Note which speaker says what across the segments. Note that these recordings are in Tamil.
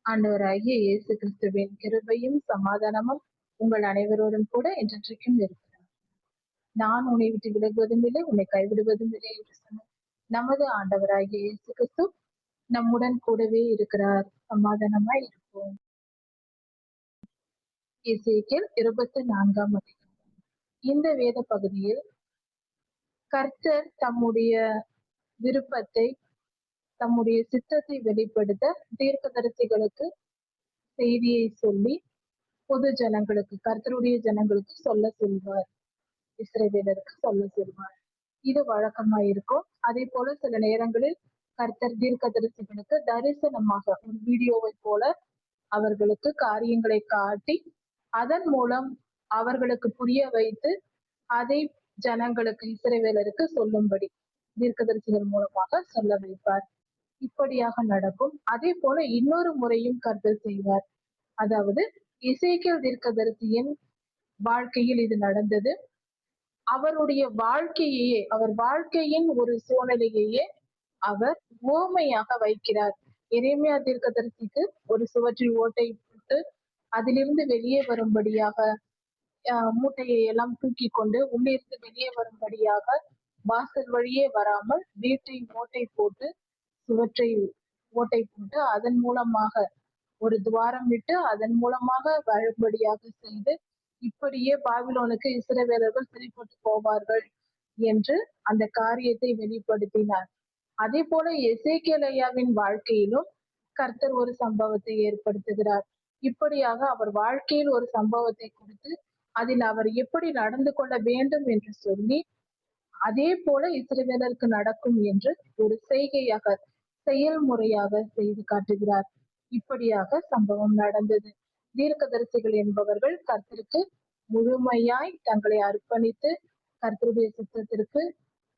Speaker 1: ஆண்டவராகிய இயேசு கிறிஸ்துவின் கிருபையும் சமாதானமும் உங்கள் அனைவரோடும் கூட என்றென்றைக்கும் இருக்கிறார். நான் உன்னை விட்டு விலகுவதும் இல்லை, உன்னை கைவிடுவதும் இல்லை என்று சொன்ன நமது ஆண்டவராகிய இயேசு கிறிஸ்து நம்முடன் கூடவே இருக்கிறார். சமாதானமாய் இருப்போம். எசேக்கியேல் 24 அதிகாரம். இந்த வேத பகுதியில் கர்த்தர் தம்முடைய விருப்பத்தை, தம்முடைய சித்தத்தை வெளிப்படுத்த தீர்க்கதரிசிகளுக்கு செய்தியை சொல்லி பொது ஜனங்களுக்கு, கர்த்தருடைய ஜனங்களுக்கு சொல்வார். இஸ்ரவேலருக்கு சொல்வார். இது வழக்கமாயிருக்கும். அதே போல சில நேரங்களில் கர்த்தர் தீர்க்கதரிசிகளுக்கு தரிசனமாக ஒரு வீடியோவை போல அவர்களுக்கு காரியங்களை காட்டி அதன் மூலம் அவர்களுக்கு புரிய வைத்து அதை ஜனங்களுக்கு, இஸ்ரவேலருக்கு சொல்லும்படி தீர்க்கதரிசிகள் மூலமாக சொல்ல வைப்பார். இப்படியாக நடக்கும். அதே போல இன்னொரு முறையும் கர்த்தர் செய்வார். அதாவது எசேக்கியேல் தீர்க்கதரிசியின் வாழ்க்கையில் இது நடந்தது. அவருடைய வாழ்க்கையையே, அவர் வாழ்க்கையின் ஒரு சூழ்நிலையையே அவர் உவமையாக வைக்கிறார். எரேமியா தீர்க்கதரிசிக்கு ஒரு சுவற்றில் ஓட்டை போட்டு அதிலிருந்து வெளியே வரும்படியாக மூட்டையை எல்லாம் தூக்கி கொண்டு உள்ளிருந்து வெளியே வரும்படியாக வாசல் வழியே வராமல் வீட்டை ஓட்டை போட்டு, சுவற்றை ஓட்டை போட்டு அதன் மூலமாக ஒரு துவாரம் விட்டு அதன் மூலமாக வரும்படியாக செய்து, இப்படியே பாபிலோனுக்கு இஸ்ரவேலர்கள் சிறைப்பட்டு போவார்கள் என்று அந்த காரியத்தை வெளிப்படுத்தினார். அதே போல எசேக்கியேலின் வாழ்க்கையிலும் கர்த்தர் ஒரு சம்பவத்தை ஏற்படுத்துகிறார். இப்படியாக அவர் வாழ்க்கையில் ஒரு சம்பவத்தை கொடுத்து அதில் அவர் எப்படி நடந்து கொள்ள வேண்டும் என்று சொல்லி, அதே போல இஸ்ரவேலருக்கு நடக்கும் என்று ஒரு செய்கையாக, செயல்முறையாக செய்து காட்டுகிறார். இப்படியாக சம்பவம் நடந்தது. தீர்க்கதரிசிகள் என்பவர்கள் கர்த்தருக்கு முழுமையாய் தங்களை அர்ப்பணித்து கர்த்தருடைய சித்தத்திற்கு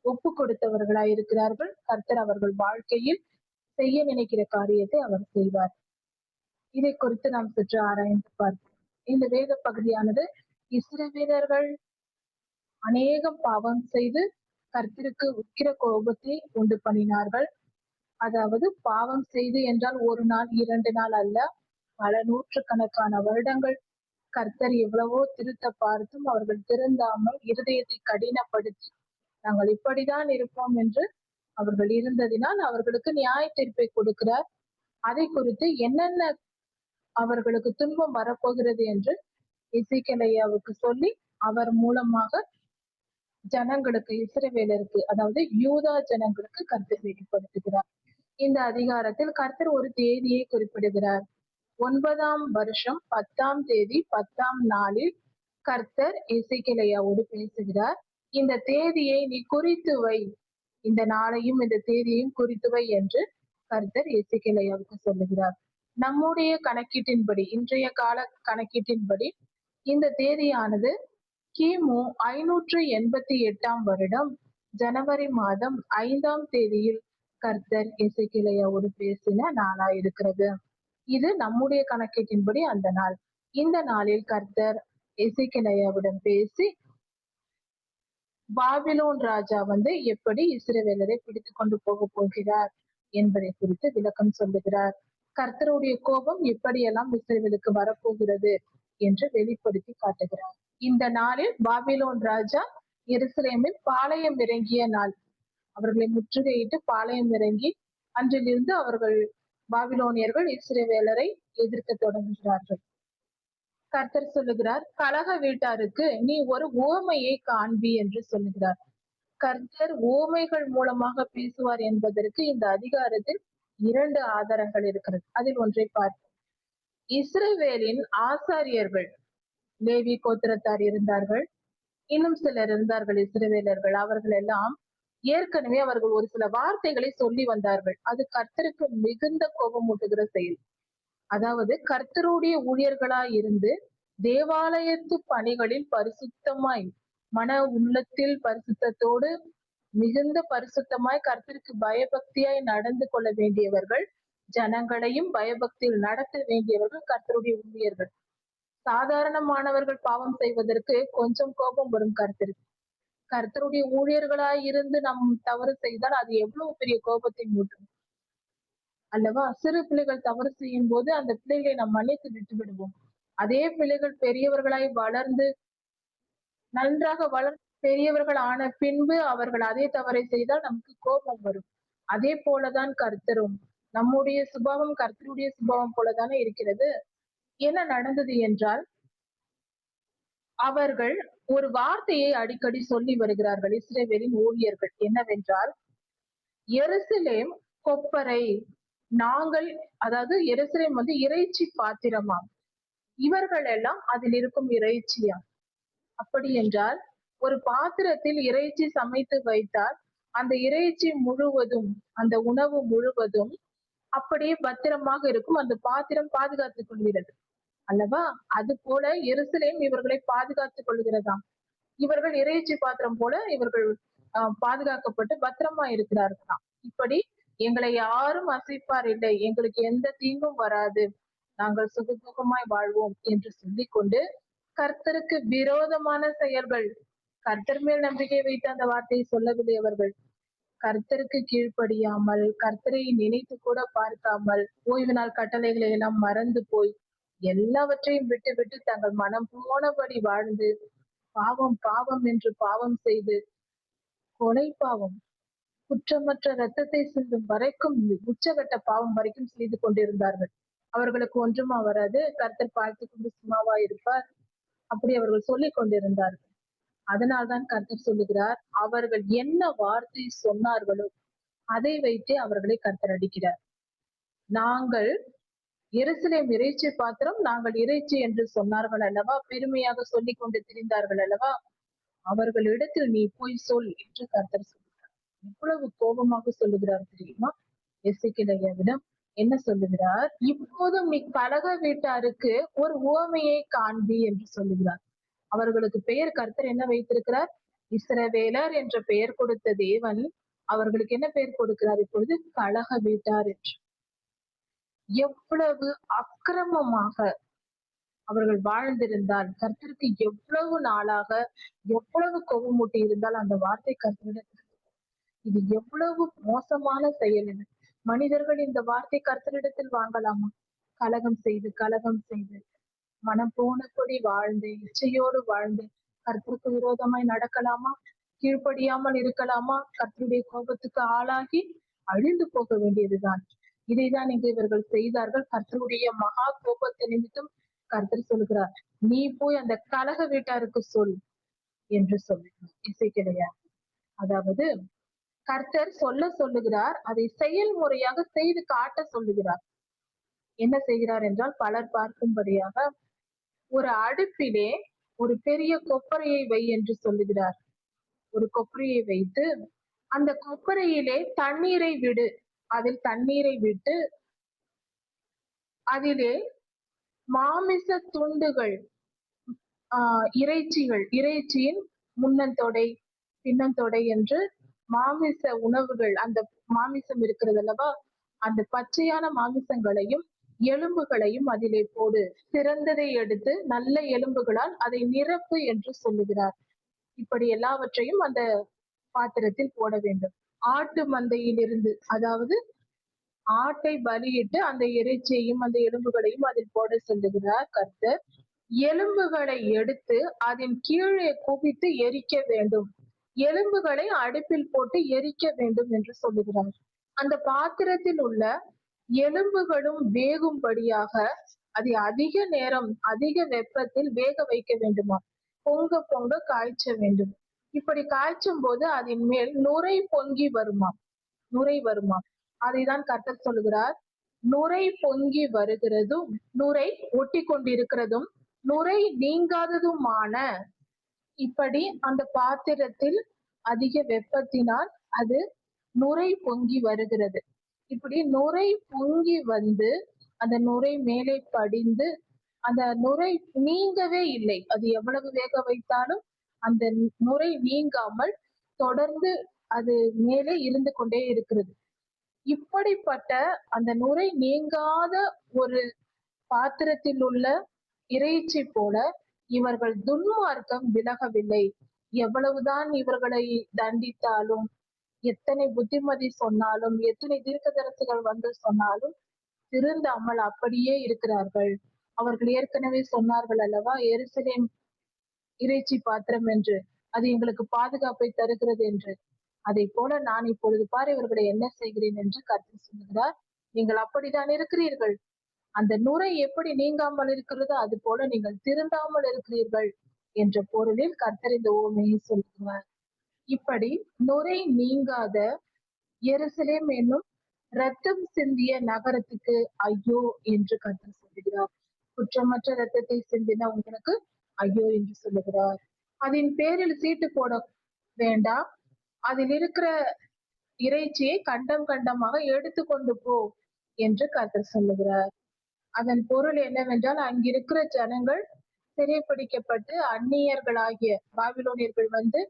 Speaker 1: ஒப்பு கொடுத்தவர்களாய் இருக்கிறார்கள். கர்த்தர் அவர்கள் வாழ்க்கையில் செய்ய நினைக்கிற காரியத்தை அவர் செய்வார். இதை குறித்து நாம் சற்று ஆராய்ந்து பார்ப்போம். இந்த வேத பகுதியானது இஸ்ரவேலர்கள் அநேகம் பாவம் செய்து கர்த்தருக்கு உக்கிர கோபத்தை உண்டு பண்ணினார்கள். அதாவது பாவம் செய்து என்றால் ஒரு நாள் 2 நாள் அல்ல, பல நூற்றுக்கணக்கான வருடங்கள் கர்த்தர் எவ்வளவோ திருத்த பார்த்தும் அவர்கள் திருந்தாமல் இருதயத்தை கடினப்படுத்தி நாங்கள் இப்படிதான் இருப்போம் என்று அவர்கள் இருந்ததினால் அவர்களுக்கு நியாய தீர்ப்பை கொடுக்கிறார். அதை குறித்து என்னென்ன அவர்களுக்கு துன்பம் வரப்போகிறது என்று எசேக்கியேலுவுக்கு சொல்லி அவர் மூலமாக ஜனங்களுக்கு, இஸ்ரவேலருக்கு, அதாவது யூதா ஜனங்களுக்கு கர்த்தர் வெளிப்படுத்துகிறார். இந்த அதிகாரத்தில் கர்த்தர் ஒரு தேதியை குறிப்பிடுகிறார். 9ஆம் வருஷம் 10ஆம் தேதி 10ஆம் நாளில் கர்த்தர் எசேக்கியேலோடு பேசுகிறார். இந்த தேதியை நீ குறித்து வை, இந்த நாளையும் இந்த தேதியையும் குறித்து வை என்று கர்த்தர் எசேக்கியேலுவுக்கு சொல்லுகிறார். நம்முடைய கணக்கீட்டின்படி, இன்றைய கால கணக்கீட்டின்படி இந்த தேதியானது கிமு 588ஆம் வருடம் ஜனவரி மாதம் 5ஆம் தேதியில் கர்த்தர் எசேக்கியேலோடு பேசின நாளாயிருக்கிறது. இது நம்முடைய கணக்கீட்டின்படி அந்த நாள். இந்த நாளில் கர்த்தர் எசேக்கியேலுவுடன் பேசி பாபிலோன் ராஜா எப்படி இஸ்ரவேலரை பிடித்து கொண்டு போக போகிறார் என்பதை குறித்து விளக்கம் சொல்லுகிறார். கர்த்தருடைய கோபம் எப்படியெல்லாம் இஸ்ரவேலுக்கு வரப்போகிறது என்று வெளிப்படுத்தி காட்டுகிறார். இந்த நாளில் பாபிலோன் ராஜா எருசலேமில் பாளையம் இறங்கிய நாள். அவர்களை முற்றுகையிட்டு பாளையம் இறங்கி அன்றிலிருந்து அவர்கள் பாபிலோனியர்கள் இஸ்ரவேலரை எதிர்க்க தொடங்குகிறார்கள். கர்த்தர் சொல்லுகிறார், கலக வீட்டாருக்கு நீ ஒரு உவமையை காண்பி என்று சொல்லுகிறார். கர்த்தர் உவமைகள் மூலமாக பேசுவார் என்பதற்கு இந்த அதிகாரத்தில் 2 ஆதாரங்கள் இருக்கிறது. அதில் ஒன்றை பார்ப்போம். இஸ்ரவேலின் ஆசாரியர்கள், லேவி கோத்திரத்தார் இருந்தார்கள், இன்னும் சிலர் இருந்தார்கள் இஸ்ரவேலர்கள். அவர்கள் எல்லாம் ஏற்கனவே அவர்கள் ஒரு சில வார்த்தைகளை சொல்லி வந்தார்கள். அது கர்த்தருக்கு மிகுந்த கோபமூட்டுகிற செயல். அதாவது கர்த்தருடைய ஊழியர்களாய் இருந்து தேவாலயத்து பணிகளில் பரிசுத்தமாய், மன உள்ளத்தில் பரிசுத்தத்தோடு மிகுந்த பரிசுத்தமாய் கர்த்தருக்கு பயபக்தியாய் நடந்து கொள்ள வேண்டியவர்கள், ஜனங்களையும் பயபக்தியில் நடத்த வேண்டியவர்கள் கர்த்தருடைய ஊழியர்கள். சாதாரணமானவர்கள் பாவம் செய்வதற்கு கொஞ்சம் கோபம் வரும் கர்த்தருக்கு. கர்த்தருடைய ஊழியர்களாய் இருந்து நாம் தவறு செய்தால் அது எவ்வளவு பெரிய கோபத்தை மூட்டும். அல்லவா? சிறு பிள்ளைகள் தவறு செய்யும் போது அந்த பிள்ளைகளை நாம் மன்னித்து விட்டு விடுவோம். அதே பிள்ளைகள் பெரியவர்களாய் வளர்ந்து நன்றாக பெரியவர்கள் ஆன பின்பு அவர்கள் அதே தவறை செய்தால் நமக்கு கோபம் வரும். அதே போலதான் கர்த்தரும். நம்முடைய சுபாவம் கர்த்தருடைய சுபாவம் போலதானே இருக்கிறது. என்ன நடந்தது என்றால், அவர்கள் ஒரு வார்த்தையை அடிக்கடி சொல்லி வருகிறார்கள் இஸ்ரவேலின் ஊழியர்கள். என்னவென்றால், எருசலேம் கொப்பரை. நாங்கள் அதாவது எருசலேம் வந்து இறைச்சி பாத்திரமாம். இவர்கள் எல்லாம் அதில் இருக்கும் இறைச்சியாம். அப்படி என்றால் ஒரு பாத்திரத்தில் இறைச்சி சமைத்து வைத்தால் அந்த இறைச்சி முழுவதும் அந்த உணவு முழுவதும் அப்படியே பத்திரமாக இருக்கும். அந்த பாத்திரம் பாதுகாத்துக் கொள்கிறது அல்லவா? அது போல எருசலேம் இவர்களை பாதுகாத்துக் கொள்கிறதாம். இவர்கள் இறைச்சி பாத்திரம் போல இவர்கள் பாதுகாக்கப்பட்டு பத்திரமா இருக்கிறார்களாம். இப்படி எங்களை யாரும் அசைப்பார் இல்லை, எங்களுக்கு எந்த தீங்கும் வராது, நாங்கள் சுகசுகமாய் வாழ்வோம் என்று சொல்லிக்கொண்டு கர்த்தருக்கு விரோதமான செயல்கள், கர்த்தர் மேல் நம்பிக்கை வைத்து அந்த வார்த்தையை சொல்லவில்லை அவர்கள். கர்த்தருக்கு கீழ்ப்படியாமல், கர்த்தரை நினைத்து கூட பார்க்காமல், ஓய்வு நாள் கட்டளைகளை எல்லாம் மறந்து போய் எல்லாவற்றையும் விட்டு விட்டு தங்கள் மனம் போனபடி வாழ்ந்து பாவம் பாவம் என்று பாவம் செய்து கொலை பாவம், குற்றமற்ற ரத்தத்தை சிந்தும் வரைக்கும் உச்சகட்ட பாவம் வரைக்கும் செய்து கொண்டிருந்தார்கள். அவர்களுக்கு ஒன்றுமா வராது, கர்த்தர் பார்த்து கொண்டு சும்மாவா இருப்பார்? அப்படி அவர்கள் சொல்லிக் கொண்டிருந்தார்கள். அதனால்தான் கர்த்தர் சொல்லுகிறார், அவர்கள் என்ன வார்த்தை சொன்னார்களோ அதை வைத்தே அவர்களை கர்த்தர் அடிக்கிறார். நாங்கள் எருசலேம் இறைச்சி பாத்திரம், நாங்கள் இறைச்சி என்று சொன்னார்கள் அல்லவா, பெருமையாக சொல்லிக் கொண்டு திரிந்தார்கள் அல்லவா, அவர்களிடத்தில் நீ போய் சொல் என்று கர்த்தர் சொல்லுகிறார். எவ்வளவு கோபமாக சொல்லுகிறார் தெரியுமா? எசேக்கியேலிடம் என்ன சொல்லுகிறார்? இப்போதும் நீ கலக வீட்டாருக்கு ஒரு உவமையை காண்பி என்று சொல்லுகிறார். அவர்களுக்கு பெயர் கர்த்தர் என்ன வைத்திருக்கிறார்? இஸ்ரவேலர் என்ற பெயர் கொடுத்த தேவன் அவர்களுக்கு என்ன பெயர் கொடுக்கிறார் இப்பொழுது? கலக வீட்டார் என்று. எவ்வளவு அக்கிரமமாக அவர்கள் வாழ்ந்திருந்தால், கர்த்தருக்கு எவ்வளவு நாளாக எவ்வளவு கோபமூட்டி இருந்தால் அந்த வார்த்தை கர்த்தரிடத்தில், இது எவ்வளவு மோசமான செயல் இது. மனிதர்கள் இந்த வார்த்தை கர்த்தரிடத்தில் வாங்கலாமா? கலகம் செய்து கலகம் செய்து மனம் போனபடி வாழ்ந்து இச்சையோடு வாழ்ந்து கர்த்தருக்கு விரோதமாய் நடக்கலாமா? கீழ்ப்படியாமல் இருக்கலாமா? கர்த்தருடைய கோபத்துக்கு ஆளாகி அழிந்து போக வேண்டியதுதான். இதைதான் இங்கு இவர்கள் செய்தார்கள். கர்த்தருடைய மகா கோபத்தை நிமித்தம் கர்த்தர் சொல்கிறார், நீ போய் அந்த கலக வீட்டாருக்கு சொல் என்று சொல்லுகிறார். இசைக்கிடையாது. அதாவது கர்த்தர் சொல்லுகிறார், அதை செயல்முறையாக செய்து காட்ட சொல்லுகிறார். என்ன செய்கிறார் என்றால், பலர் பார்க்கும்படியாக ஒரு அடுப்பிலே ஒரு பெரிய கொப்பரையை வை என்று சொல்லுகிறார். ஒரு கொப்பரையை வைத்து அந்த கொப்பரையிலே தண்ணீரை விடு, அதில் தண்ணீரை விட்டு அதிலே மாமிச துண்டுகள், இறைச்சியின் முன்னந்தொடை பின்னந்தொடை என்று மாமிச உணவுகள், அந்த மாமிசம் இருக்கிறது அல்லவா, அந்த பச்சையான மாமிசங்களையும் எலும்புகளையும் அதிலே போடு, சிறந்ததை எடுத்து நல்ல எலும்புகளால் அதை நிரப்பு என்று சொல்லுகிறார். இப்படி எல்லாவற்றையும் அந்த பாத்திரத்தில் போட வேண்டும். ஆட்டு மந்தையிலிருந்து, அதாவது ஆட்டை பலியிட்டு அந்த இறைச்சியையும் அந்த எலும்புகளையும் அதில் போட சொல்லுகிறார் கர்த்தர். எலும்புகளை எடுத்து அதன் கீழே குவித்து எரிக்க வேண்டும், எலும்புகளை அடுப்பில் போட்டு எரிக்க வேண்டும் என்று சொல்லுகிறார். அந்த பாத்திரத்தில் உள்ள எலும்புகளும் வேகும்படியாக அதை அதிக நேரம் அதிக வெப்பத்தில் வேக வைக்க வேண்டுமா, பொங்க பொங்க காய்ச்ச வேண்டும். இப்படி காய்ச்சும் போது அதன் மேல் நுரை பொங்கி வருமாம், நுரை வருமாம். அதைதான் கர்த்தர் சொல்லுகிறார், நுரை பொங்கி வருகிறதும் நுரை ஒட்டி கொண்டிருக்கிறதும் நுரை நீங்காததுமான, இப்படி அந்த பாத்திரத்தில் அதிக வெப்பத்தினால் அது நுரை பொங்கி வருகிறது. இப்படி நுரை பொங்கி வந்து அந்த நுரை மேலே படிந்து அந்த நுரை நீங்கவே இல்லை. அது எவ்வளவு வேக வைத்தாலும் அந்த நுரை நீங்காமல் தொடர்ந்து அது மேலே இருந்து கொண்டே இருக்கிறது. இப்படிப்பட்ட அந்த நுரை நீங்காத ஒரு பாத்திரத்தில் உள்ள இறைச்சி போல இவர்கள் துன்மார்க்கம் விலகவில்லை. எவ்வளவுதான் இவர்களை தண்டித்தாலும், எத்தனை புத்திமதி சொன்னாலும், எத்தனை தீர்க்கதரிசிகள் வந்து சொன்னாலும் திருந்தாமல் அப்படியே இருக்கிறார்கள். அவர்கள் ஏற்கனவே சொன்னார்கள் அல்லவா, எருசலேம் இறைச்சி பாத்திரம் என்று, அது எங்களுக்கு பாதுகாப்பை தருகிறது என்று. அதைப் போல நான் இப்பொழுது பார் இவர்களை என்ன செய்கிறேன் என்று கர்த்தர் சொல்லுகிறார். நீங்கள் அப்படித்தான் இருக்கிறீர்கள். அந்த நுரை எப்படி நீங்காமல் இருக்கிறதோ அது போல நீங்கள் திருந்தாமல் இருக்கிறீர்கள் என்ற பொருளில் கர்த்தர் இந்த உவமையை சொல்லுகிறார். இப்படி நுரை நீங்காத எருசலேம் என்னும் ரத்தம் சிந்திய நகரத்துக்கு ஐயோ என்று கர்த்தர் சொல்லுகிறார். குற்றமற்ற ரத்தத்தை சிந்தின உங்களுக்கு ஐயோ என்று சொல்லுகிறார். அதன் பேரில் சீட்டு போட வேண்டாம். அதில் இருக்கிற இறைச்சியை கண்டம் கண்டமாக எடுத்துக்கொண்டு போ என்று கர்த்தர் சொல்லுகிறார். அதன் பொருள் என்னவென்றால், அங்கிருக்கிற ஜனங்கள் சிறைப்பிடிக்கப்பட்டு அந்நியர்களாகிய பாபிலோனியர்கள் வந்து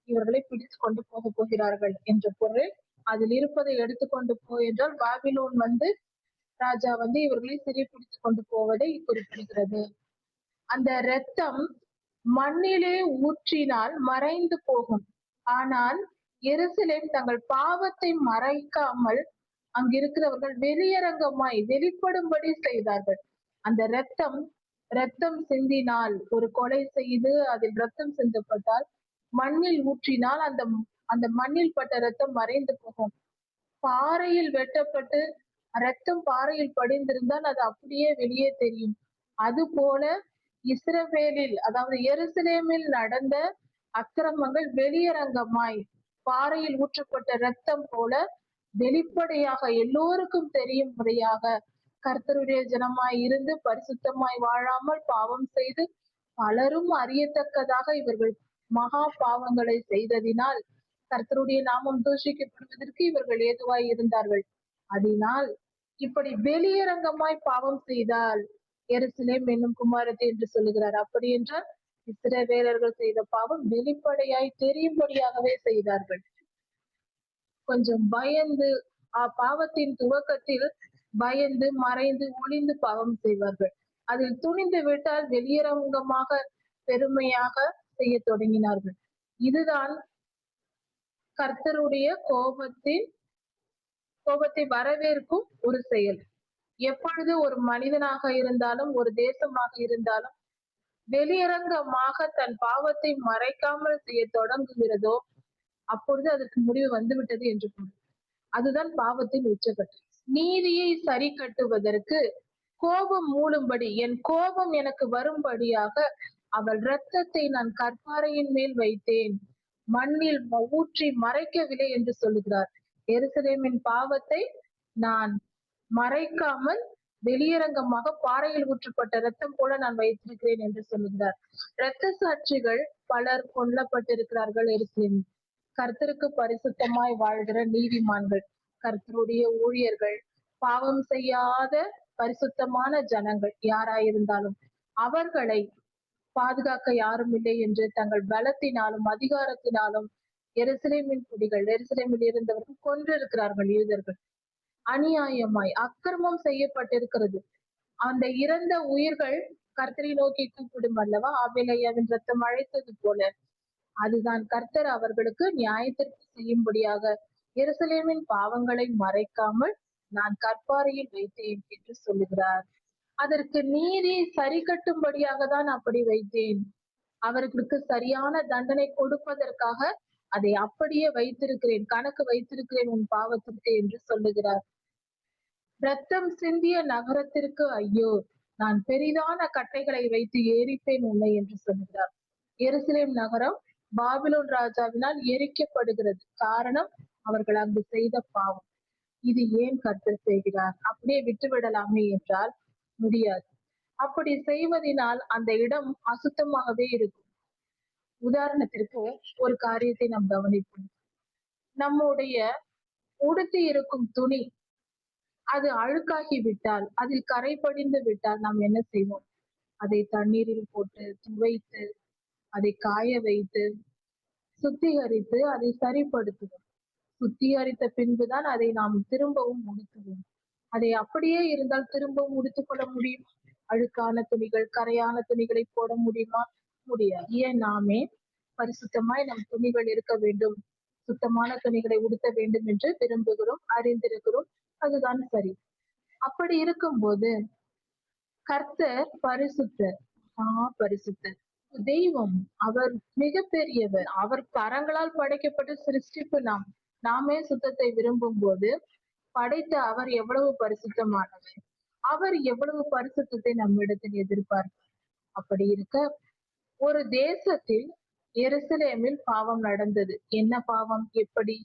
Speaker 1: இவர்களை பிடித்து கொண்டு போக போகிறார்கள் என்ற பொருள். அதில் இருப்பதை எடுத்துக்கொண்டு போ என்றால் பாபிலோன் வந்து ராஜா வந்து இவர்களை சிறைப்பிடித்துக் கொண்டு போவதை குறிப்பிடுகிறது. அந்த இரத்தம் மண்ணிலே ஊற்றினால் மறைந்து போகும். ஆனால் எருசலேம் தங்கள் பாவத்தை மறைக்காமல் அங்கிருக்கிறவர்கள் வெளியரங்கமாய் வெளிப்படும்படி செய்தார்கள். அந்த இரத்தம் சிந்தினால், ஒரு கொலை செய்து அதில் இரத்தம் சிந்தப்பட்டால் மண்ணில் ஊற்றினால் அந்த அந்த மண்ணில் பட்ட இரத்தம் மறைந்து போகும். பாறையில் வெட்டப்பட்டு இரத்தம் பாறையில் படிந்திருந்தால் அது அப்படியே வெளியே தெரியும். அது போல இஸ்ரவேலில், அதாவது எருசலேமில் நடந்த அக்கிரமங்கள் வெளியரங்கமாய் பாறையில் ஊற்றப்பட்ட இரத்தம் போல வெளிப்படையாக எல்லோருக்கும் தெரியும்படியாக கர்த்தருடைய ஜனமாய் இருந்து பரிசுத்தமாய் வாழாமல் பாவம் செய்து பலரும் அறியத்தக்கதாக இவர்கள் மகா பாவங்களை செய்ததினால் கர்த்தருடைய நாமம் தூஷிக்கப்படுவதற்கு இவர்கள் ஏதுவாய் இருந்தார்கள். அதனால் இப்படி வெளியரங்கமாய் பாவம் செய்தால் எருசலேம் என்னும் குமாரத்தை என்று சொல்லுகிறார். அப்படி என்றால் இஸ்ரவேலர்கள் செய்த பாவம் வெளிப்படையாய் தெரியும்படியாகவே செய்தார்கள். கொஞ்சம் பயந்து பாவத்தின் துவக்கத்தில் பயந்து மறைந்து ஒளிந்து பாவம் செய்வார்கள். அதில் துணிந்து விட்டால் வெளியரங்கமாக பெருமையாக செய்ய தொடங்கினார்கள். இதுதான் கர்த்தருடைய கோபத்தை வரவேற்கும் ஒரு செயல். எப்பொழுது ஒரு மனிதனாக இருந்தாலும் ஒரு தேசமாக இருந்தாலும் வெளியரங்கமாக தன் பாவத்தை மறைக்காமல் செய்ய தொடங்குகிறதோ அப்பொழுது அதற்கு முடிவு வந்துவிட்டது என்று பொருள். அதுதான் பாவத்தின் உச்சகட்டம். நீதியை சரி கட்டுவதற்கு கோபம் மூடும்படி, என் கோபம் எனக்கு வரும்படியாக அவள் இரத்தத்தை நான் கற்பாறையின் மேல் வைத்தேன், மண்ணில் ஊற்றி மறைக்கவில்லை என்று சொல்லுகிறார். எருசலேமின் பாவத்தை நான் மறைக்காமல் வெளியரங்கமாக பாறையில் ஊற்றப்பட்ட இரத்தம் போல நான் வைத்திருக்கிறேன் என்று சொல்லுகிறார். இரத்த சாட்சிகள் பலர் கொல்லப்பட்டிருக்கிறார்கள் எருசலேமில். கர்த்தருக்கு பரிசுத்தமாய் வாழ்கிற நீதிமான்கள், கர்த்தருடைய ஊழியர்கள், பாவம் செய்யாத பரிசுத்தமான ஜனங்கள் யாராயிருந்தாலும் அவர்களை பாதுகாக்க யாரும் இல்லை என்று தங்கள் பலத்தினாலும் அதிகாரத்தினாலும் எருசலேமின் குடிகள், எருசலேமில் இருந்தவர்கள் கொன்றிருக்கிறார்கள். யூதர்கள் அநியாயமாய் அக்கிரமம் செய்யப்பட்டிருக்கிறது. அந்த இறந்த உயிர்கள் கர்த்தரை நோக்கி கூப்பிடும் அல்லவா, ஆபேலையாவின் ரத்தம் அழைத்தது போல. அதுதான் கர்த்தர் அவர்களுக்கு நியாயத்திற்கு செய்யும்படியாக எருசலேமின் பாவங்களை மறைக்காமல் நான் கற்பாறையில் வைத்தேன் என்று சொல்லுகிறார். அதற்கு நீதி சரி கட்டும்படியாக தான் அப்படி வைத்தேன். அவர்களுக்கு சரியான தண்டனை கொடுப்பதற்காக அதை அப்படியே வைத்திருக்கிறேன், கணக்கு வைத்திருக்கிறேன் உன் பாவத்திற்கு என்று சொல்லுகிறார். ரத்தம் சிந்திய நகரத்திற்கு ஐயோ, நான் பெரிதான கட்டைகளை வைத்து எரிப்பேன் உன்னை என்று சொல்லுகிறார். எருசலேம் நகரம் பாபிலோன் ராஜாவினால் எரிக்கப்படுகிறது. காரணம் அவர்கள் அங்கு செய்த பாவம். இது ஏன் கர்த்தர் செய்கிறார்? அப்படியே விட்டுவிடலாமே என்றால் முடியாது. அப்படி செய்வதனால் அந்த இடம் அசுத்தமாகவே இருக்கும். உதாரணத்திற்கு ஒரு காரியத்தை நாம் கவனிப்போம். நம்முடைய உடுத்தி இருக்கும் துணி அது அழுக்காகி விட்டால், அதில் கரை படிந்து விட்டால் நாம் என்ன செய்வோம்? அதை தண்ணீரில் போட்டு துவைத்து அதை காய வைத்து சுத்திகரித்து அதை சரிப்படுத்துவோம். சுத்திகரித்த பின்புதான் அதை நாம் திரும்பவும் உடுத்துவோம். அதை அப்படியே இருந்தால் திரும்பவும் உடுத்திக் முடியும்? அழுக்கான துணிகள், கரையான துணிகளை போட முடியுமா? முடியாது. ஏன் நாமே பரிசுத்தமாய் நம் துணிகள் இருக்க வேண்டும் சுத்தமான துணிகளை உடுத்த வேண்டும் என்று விரும்புகிறோம், அறிந்திருக்கிறோம். அதுதான் சரி. அப்படி இருக்கும்போது கர்த்தர் பரிசுத்தர். பரிசுத்தர். தெய்வம். அவர் மிகப்பெரியவர். அவர் கரங்களால் படைக்கப்பட்ட சிருஷ்டிப்பு நாம். நாமே சுத்தத்தை விரும்பும்போது படைத்த அவர் எவ்வளவு பரிசுத்தமானவர். அவர் எவ்வளவு பரிசுத்தத்தை நம்மிடத்தில் எதிர்பார்ப்பார். அப்படி இருக்க ஒரு தேசத்தில் எருசலேமில் பாவம் நடந்தது. என்ன பாவம்? எப்படி?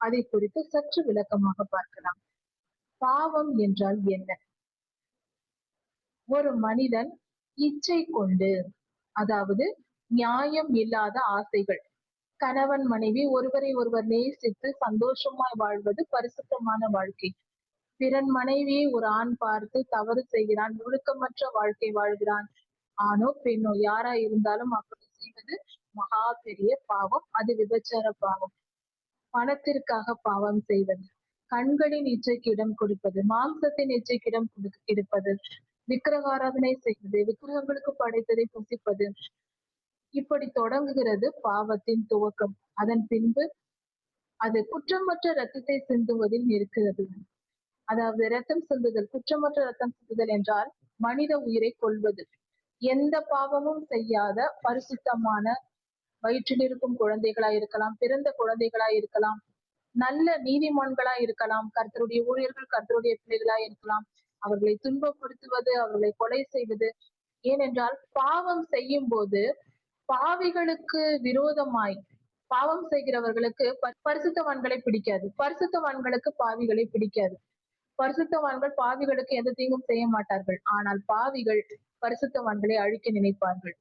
Speaker 1: அதை குறித்து சற்று விளக்கமாக பார்க்கலாம். பாவம் என்றால் என்ன? ஒரு மனிதன் இச்சை கொண்டு, அதாவது நியாயம் இல்லாத ஆசைகள். கணவன் மனைவி ஒருவரை ஒருவர் நேசித்து சந்தோஷமாய் வாழ்வது பரிசுத்தமான வாழ்க்கை. பிறன் மனைவியை ஒரு ஆண் பார்த்து தவறு செய்கிறான், ஒழுக்கமற்ற வாழ்க்கை வாழ்கிறான். ஆணோ பெண்ணோ யாரா இருந்தாலும் அப்படி செய்வது மகா பெரிய பாவம். அது விபச்சார பாவம். பணத்திற்காக பாவம் செய்வது, கண்களின் இச்சைக்கு இடம் கொடுப்பது, மாம்சத்தின் இச்சைக்கு இடம் கொடுப்பது, விக்கிரகாராதனை செய்வது, விக்கிரகங்களுக்கு படைத்ததை புசிப்பது, இப்படி தொடங்குகிறது பாவத்தின் துவக்கம். அதன் பின்பு அது குற்றமற்ற ரத்தத்தை சிந்துவதில் இருக்கிறது. அதாவது ரத்தம் சிந்துதல், குற்றமற்ற ரத்தம் சிந்துதல் என்றால் மனித உயிரை கொல்வது. எந்த பாவமும் செய்யாத பரிசுத்தமான வயிற்றில் இருக்கும் குழந்தைகளா இருக்கலாம், பிறந்த குழந்தைகளா இருக்கலாம், நல்ல நீதிமான்களா இருக்கலாம், கர்த்தருடைய ஊழியர்கள், கர்த்தருடைய பிள்ளைகளா இருக்கலாம். அவர்களை துன்பப்படுத்துவது, அவர்களை கொலை செய்வது. ஏனென்றால் பாவம் செய்யும் போது பாவிகளுக்கு விரோதமாய் பாவம் செய்கிறவர்களுக்கு பரிசுத்தவான்களை பிடிக்காது, பரிசுத்தவான்களுக்கு பாவிகளை பிடிக்காது. பரிசுத்தவான்கள் பாவிகளுக்கு எந்த தீங்கும் செய்ய மாட்டார்கள். ஆனால் பாவிகள் பரிசுத்தவான்களை அழிக்க நினைப்பார்கள்.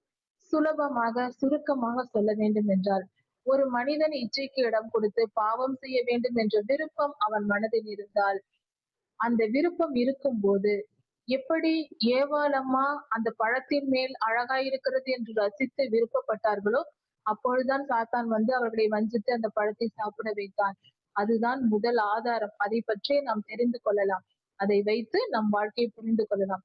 Speaker 1: சுலபமாக சுருக்கமாக சொல்ல வேண்டும் என்றால், ஒரு மனிதன் இச்சைக்கு இடம் கொடுத்து பாவம் செய்ய வேண்டும் என்ற விருப்பம் அவன் மனதில் இருந்தால், அந்த விருப்பம் இருக்கும் போது எப்படி ஏவாளம்மா அந்த பழத்தின் மேல் அழகாயிருக்கிறது என்று ரசித்து விருப்பப்பட்டார்களோ, அப்பொழுதுதான் சாத்தான் வந்து அவர்களை வஞ்சித்து அந்த பழத்தை சாப்பிட வைத்தான். அதுதான் முதல் ஆதாரம். அதை பற்றியே நாம் தெரிந்து கொள்ளலாம். அதை வைத்து நம் வாழ்க்கையை புரிந்து கொள்ளலாம்.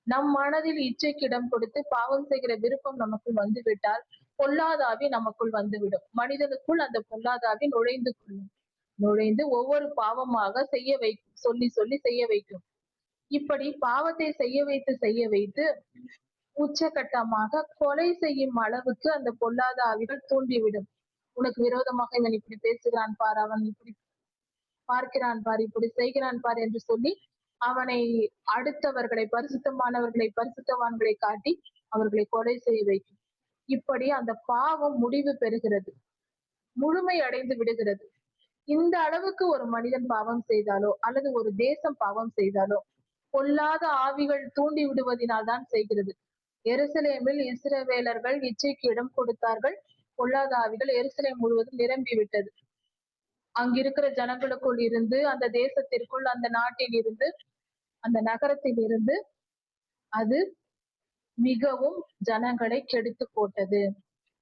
Speaker 1: நம் மனதில் இச்சைக்கு இடம் கொடுத்து பாவம் செய்கிற விருப்பம் நமக்குள் வந்துவிட்டால் பொல்லாதாவி நமக்குள் வந்துவிடும். மனிதனுக்குள் அந்த பொல்லாதாவி நுழைந்து கொள்ளும். நுழைந்து ஒவ்வொரு பாவமாக செய்ய வைக்கும், சொல்லி சொல்லி செய்ய வைக்கும். இப்படி பாவத்தை செய்ய வைத்து உச்சகட்டமாக கொலை செய்யும் அளவுக்கு அந்த பொல்லாத ஆவிகள் தூண்டிவிடும். உனக்கு விரோதமாக இவன் இப்படி பேசுகிறான் பார், அவன் இப்படி பார்க்கிறான் பார், இப்படி செய்கிறான் பார் என்று சொல்லி அவனை அடுத்தவர்களை, பரிசுத்தமானவர்களை, பரிசுத்தவான்களை காட்டி அவர்களை கொலை செய்ய வைக்கும். இப்படி அந்த பாவம் முடிவு பெறுகிறது, முழுமை அடைந்து விடுகிறது. இந்த அளவுக்கு ஒரு மனிதன் பாவம் செய்தாலோ அல்லது ஒரு தேசம் பாவம் செய்தாலோ பொல்லாத ஆவிகள் தூண்டி விடுவதனால் தான் செய்கிறது. எருசலேமில் இஸ்ரவேலர்கள் இச்சைக்கு இடம் கொடுத்தார்கள். பொல்லாத ஆவிகள் எருசலேம் முழுவதும் நிரம்பி விட்டது. அங்கிருக்கிற ஜனங்களுக்குள் இருந்து, அந்த தேசத்திற்குள், அந்த நாட்டில் இருந்து, அந்த நகரத்தில் இருந்து அது மிகவும் ஜனங்களை கெடுத்து போட்டது.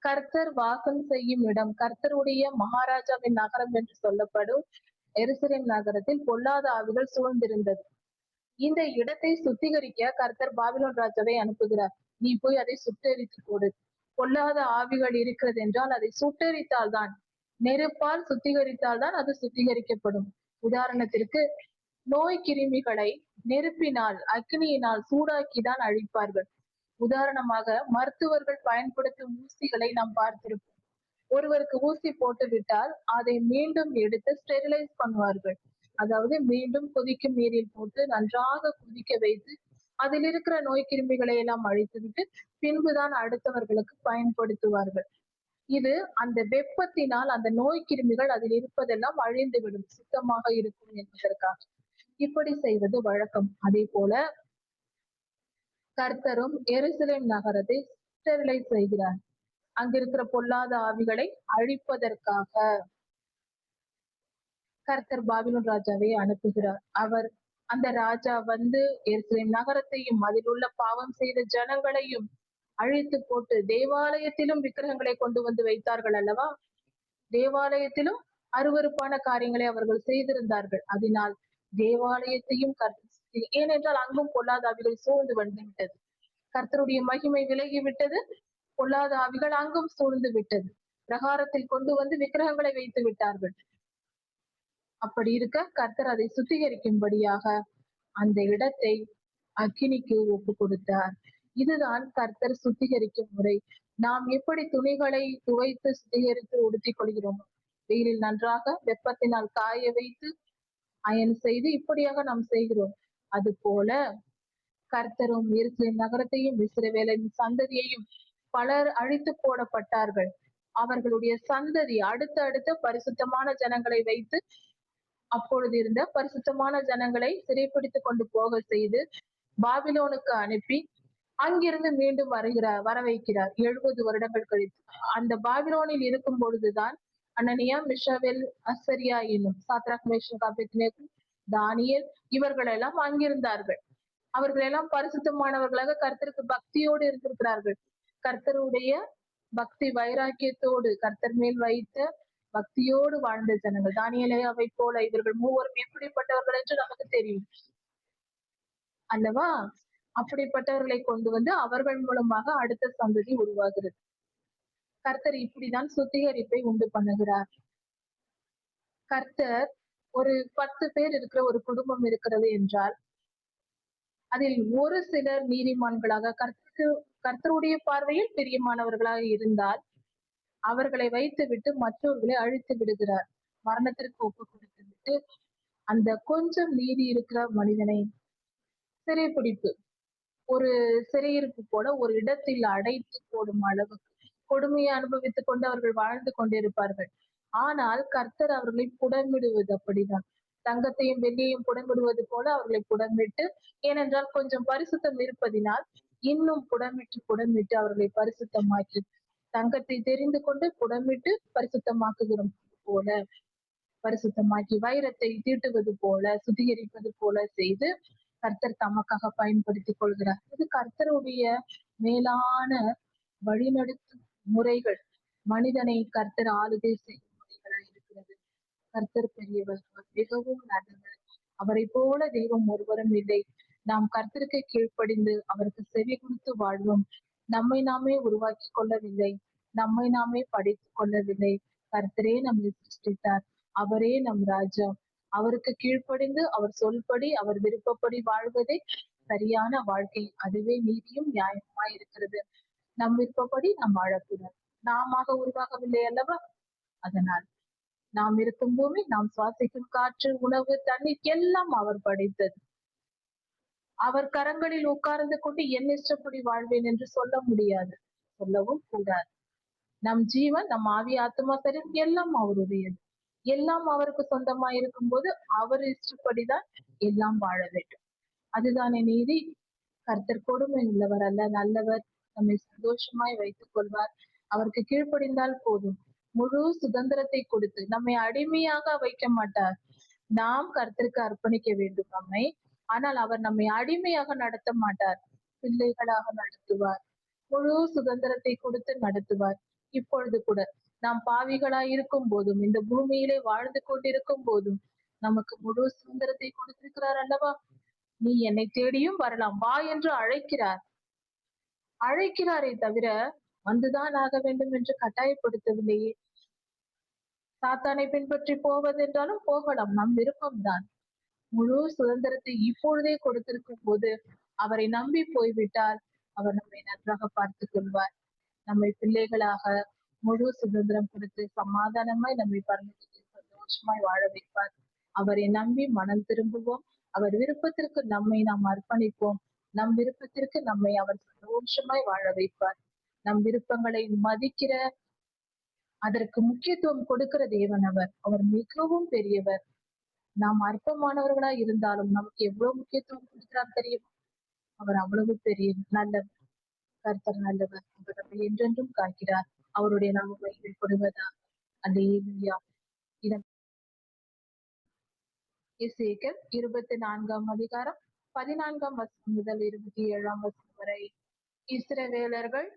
Speaker 1: கர்த்தர் வாசம் செய்யும் இடம், கர்த்தருடைய மகாராஜாவின் நகரம் என்று சொல்லப்படும் எருசலேம் நகரத்தில் பொல்லாத ஆவிகள் சூழ்ந்திருந்தது. இந்த இடத்தை சுத்திகரிக்க கர்த்தர் பாபிலோன் ராஜாவை அனுப்புகிறார். நீ போய் அதை சுட்டெரித்து போடு. பொல்லாத ஆவிகள் இருக்கிறது என்றால் அதை சுட்டெரித்தால் தான், நெருப்பால் சுத்திகரித்தால் தான் அது சுத்திகரிக்கப்படும். உதாரணத்திற்கு நோய் கிருமிகளை நெருப்பினால், அக்னியினால் சூடாக்கிதான் அழிப்பார்கள். உதாரணமாக மருத்துவர்கள் பயன்படுத்தும் ஊசிகளை நாம் பார்த்திருப்போம். ஒருவருக்கு ஊசி போட்டு விட்டால் அதை மீண்டும் எடுத்து ஸ்டெரிலைஸ் பண்ணுவார்கள். அதாவது மீண்டும் கொதிக்கும் நீரில் போட்டு நன்றாக கொதிக்க வைத்து அதில் இருக்கிற நோய் கிருமிகளை எல்லாம் அழித்துவிட்டு பின்புதான் அடுத்தவர்களுக்கு பயன்படுத்துவார்கள். இது அந்த வெப்பத்தினால் அந்த நோய் கிருமிகள் அதில் இருப்பதெல்லாம் அழிந்துவிடும், சுத்தமாக இருக்கும் என்பதற்காக இப்படி செய்வது வழக்கம். அதே போல கர்த்தரும் எருசலேம் நகரத்தை ஸ்டெரிலைஸ் செய்கிறார். அங்கிருக்கிற பொல்லாத ஆவிகளை அழிப்பதற்காக கர்த்தர் பாபிலோன் ராஜாவை அனுப்புகிறார். அந்த ராஜா வந்து எருசலேம் நகரத்தையும் அதில் உள்ள பாவம் செய்த ஜனங்களையும் அழித்து போட்டு, தேவாலயத்திலும் விக்கிரகங்களை கொண்டு வந்து வைத்தார்கள் அல்லவா? தேவாலயத்திலும் அருவருப்பான காரியங்களை அவர்கள் செய்திருந்தார்கள். அதனால் தேவாலயத்தையும் ஏனென்றால் அங்கும் பொல்லாத ஆவிகள் சூழ்ந்து வந்து விட்டது. கர்த்தருடைய மகிமை விலகி விட்டது, பொல்லாத ஆவிகள் அங்கும் சூழ்ந்து விட்டது. பிரகாரத்தில் கொண்டு வந்து விக்கிரகங்களை வைத்து விட்டார்கள். அப்படி இருக்க கர்த்தர் அதை சுத்திகரிக்கும்படியாக அந்த இடத்தை அக்கினிக்கு ஒப்பு கொடுத்தார். இதுதான் கர்த்தர் சுத்திகரிக்கும் முறை. நாம் எப்படி துணிகளை துவைத்து சுத்திகரித்து உடுத்திக் கொள்கிறோம், வெயிலில் நன்றாக வெப்பத்தினால் காய வைத்து அயன் செய்து இப்படியாக நாம் செய்கிறோம். அது போல கர்த்தரும் எருசலேம் நகரத்தையும் இஸ்ரவேலின் சந்ததியையும் பலர் அழித்து போடப்பட்டார்கள். அவர்களுடைய சந்ததி அடுத்த பரிசுத்தமான ஜனங்களை வைத்து அப்பொழுது இருந்த பரிசுத்தமான ஜனங்களை சிறைப்பிடித்துக் கொண்டு போக செய்து பாபிலோனுக்கு அனுப்பி அங்கிருந்து மீண்டும் வர வைக்கிறார் 70 வருடங்கள் கழித்து. அந்த பாபிலோனில் இருக்கும் பொழுதுதான் அனனியா, மிஷாவேல், அசரியா என்னும் சாத்ராக், மேஷாக், ஆபேத்நேகோ, தானியேல் இவர்கள் எல்லாம் அங்கிருந்தார்கள். அவர்கள் எல்லாம் பரிசுத்தமானவர்களாக கர்த்தருக்கு பக்தியோடு இருந்திருக்கிறார்கள். கர்த்தருடைய பக்தி வைராக்கியத்தோடு கர்த்தர் மேல் வைத்த பக்தியோடு வாழ்ந்த ஜனங்கள். தானியேலையாவை போல இவர்கள் மூவரும் எப்படிப்பட்டவர்கள் என்று நமக்கு தெரியும் அல்லவா? அப்படிப்பட்டவர்களை கொண்டு வந்து அவர்கள் மூலமாக அடுத்த சந்ததி உருவாகிறது. கர்த்தர் இப்படிதான் சுத்திகரிப்பை உண்டு பண்ணுகிறார். கர்த்தர் ஒரு 10 பேர் இருக்கிற ஒரு குடும்பம் இருக்கிறது என்றால் அதில் ஒரு சிலர் நீதிமான்களாக கர்த்தருடைய பார்வையில் பிரியமானவர்களாக இருந்தால் அவர்களை வைத்து விட்டு மற்றவர்களை அழித்து விடுகிறார். மரணத்திற்கு ஒப்பு கொடுத்து விட்டு அந்த கொஞ்சம் நீதி இருக்கிற மனிதனை சிறைப்பிடிப்பு, ஒரு சிறையிருப்பு போல ஒரு இடத்தில் அடைத்து போடும் அளவுக்கு கொடுமையை அனுபவித்துக் கொண்டு அவர்கள் வாழ்ந்து கொண்டிருப்பார்கள். ஆனால் கர்த்தர் அவர்களை புடமிடுவது அப்படிதான். தங்கத்தையும் வெள்ளியையும் புடமிடுவது போல அவர்களை புடமிட்டு, ஏனென்றால் கொஞ்சம் பரிசுத்தம் இருப்பதினால் இன்னும் புடமிட்டு அவர்களை பரிசுத்தமாக்கி, தங்கத்தை தெரிந்து கொண்டு புடமிட்டு பரிசுத்தமாக்குகிறோம் போல பரிசுத்தமாக்கி, வைரத்தை தீட்டுவது போல சுத்திகரிப்பது போல செய்து கர்த்தர் தமக்காக பயன்படுத்திக் கொள்கிறார். இது கர்த்தருடைய மேலான வழிநடத்தும் முறைகள். மனிதனை கர்த்தர் ஆளுகை செய்யும் முறைகளாய் இருக்கிறது. கர்த்தர் பெரியவர், மிகவும் நல்லவர். அவரை போல தெய்வம் ஒருவரும் இல்லை. நாம் கர்த்தருக்கு கீழ்ப்படிந்து அவருக்கு செவி கொடுத்து வாழ்வோம். நம்மை நாமே உருவாக்கி கொள்ளவில்லை, நம்மை நாமே படைத்துக் கொள்ளவில்லை. கர்த்தரே நம்மை சிருஷ்டித்தார். அவரே நம் ராஜா. அவருக்கு கீழ்ப்படிந்து அவர் சொல்படி அவர் விருப்பப்படி வாழ்வதே சரியான வாழ்க்கை. அதுவே நீதியும் நியாயமாய் இருக்கிறது. நம் விருப்பப்படி நாம் வாழக்கூடாது. நாம உருவாகவில்லை அல்லவா? அதனால் நாம் இருக்கும் பூமி, நாம் சுவாசிக்கும் காற்று, உணவு, தண்ணீர் எல்லாம் அவர் படைத்தது. அவர் கரங்களில் உட்கார்ந்து கொண்டு என் இஷ்டப்படி வாழ்வேன் என்று சொல்ல முடியாது, சொல்லவும் கூடாது. நம் ஜீவன், நம் ஆவி, ஆத்மா, சரீரம் எல்லாம் அவருடையது. எல்லாம் அவருக்கு சொந்தமாய் இருக்கும் போது அவர் இஷ்டப்படிதான் எல்லாம் வாழ வேண்டும். அதுதானே நீதி. கர்த்தர் கொடுமை உள்ளவர் அல்ல, நல்லவர். நம்மை சந்தோஷமாய் வைத்துக் கொள்வார். அவருக்கு கீழ்ப்படிந்தால் போதும். முழு சுதந்திரத்தை கொடுத்து நம்மை அடிமையாக வைக்க மாட்டார். நாம் கர்த்தருக்கு அர்ப்பணிக்க வேண்டும் நம்மை. ஆனால் அவர் நம்மை அடிமையாக நடத்த மாட்டார், பிள்ளைகளாக நடத்துவார். முழு சுதந்திரத்தை கொடுத்து நடத்துவார். இப்பொழுது கூட நாம் பாவிகளாய் இருக்கும் போதும், இந்த பூமியிலே வாழ்ந்து கொண்டிருக்கும் போதும் நமக்கு முழு சுதந்திரத்தை கொடுத்திருக்கிறார் அல்லவா? நீ என்னை தேடியும் வரலாம், வா என்று அழைக்கிறாரே தவிர வந்துதான் ஆக வேண்டும் என்று கட்டாயப்படுத்தவில்லையே. சாத்தானை பின்பற்றி போவதென்றாலும் போகலாம், நம் விருப்பம்தான். முழு சுதந்திரத்தை இப்பொழுதே கொடுத்திருக்கும் போது அவரை நம்பி போய்விட்டால் அவர் நம்மை நன்றாக பார்த்துக் கொள்வார். நம்மை பிள்ளைகளாக முழு சுதந்திரம் கொடுத்து சமாதானமாய் நம்மை பரலோகத்தில் சந்தோஷமாய் வாழ வைப்பார். அவரை நம்பி மனம் திரும்புவோம். அவர் விருப்பத்திற்கு நம்மை நாம் அர்ப்பணிப்போம். நம் விருப்பத்திற்கு நம்மை அவர் சந்தோஷமாய் வாழ வைப்பார். நம் விருப்பங்களை மதிக்கிற, அதற்கு முக்கியத்துவம் கொடுக்கிற தேவன் அவர். அவர் மிகவும் பெரியவர். நாம் அற்பமானவர்களாய் இருந்தாலும் நமக்கு எவ்வளவு முக்கியத்துவம் கொடுக்கிறார் தெரியும். அவர் அவ்வளவு பெரிய நல்லவர். கர்த்தர் நல்லவர். அவர் நம்மை என்றென்றும் காக்கிறார். அவருடைய நாமம் மகிமைப்படுவதாக. அல்லேலூயா. எசேக்கியேல் 24ஆம் அதிகாரம் 14ஆம் வசனம் முதல் 27ஆம் வசனம் வரை. இஸ்ரவேலர்கள்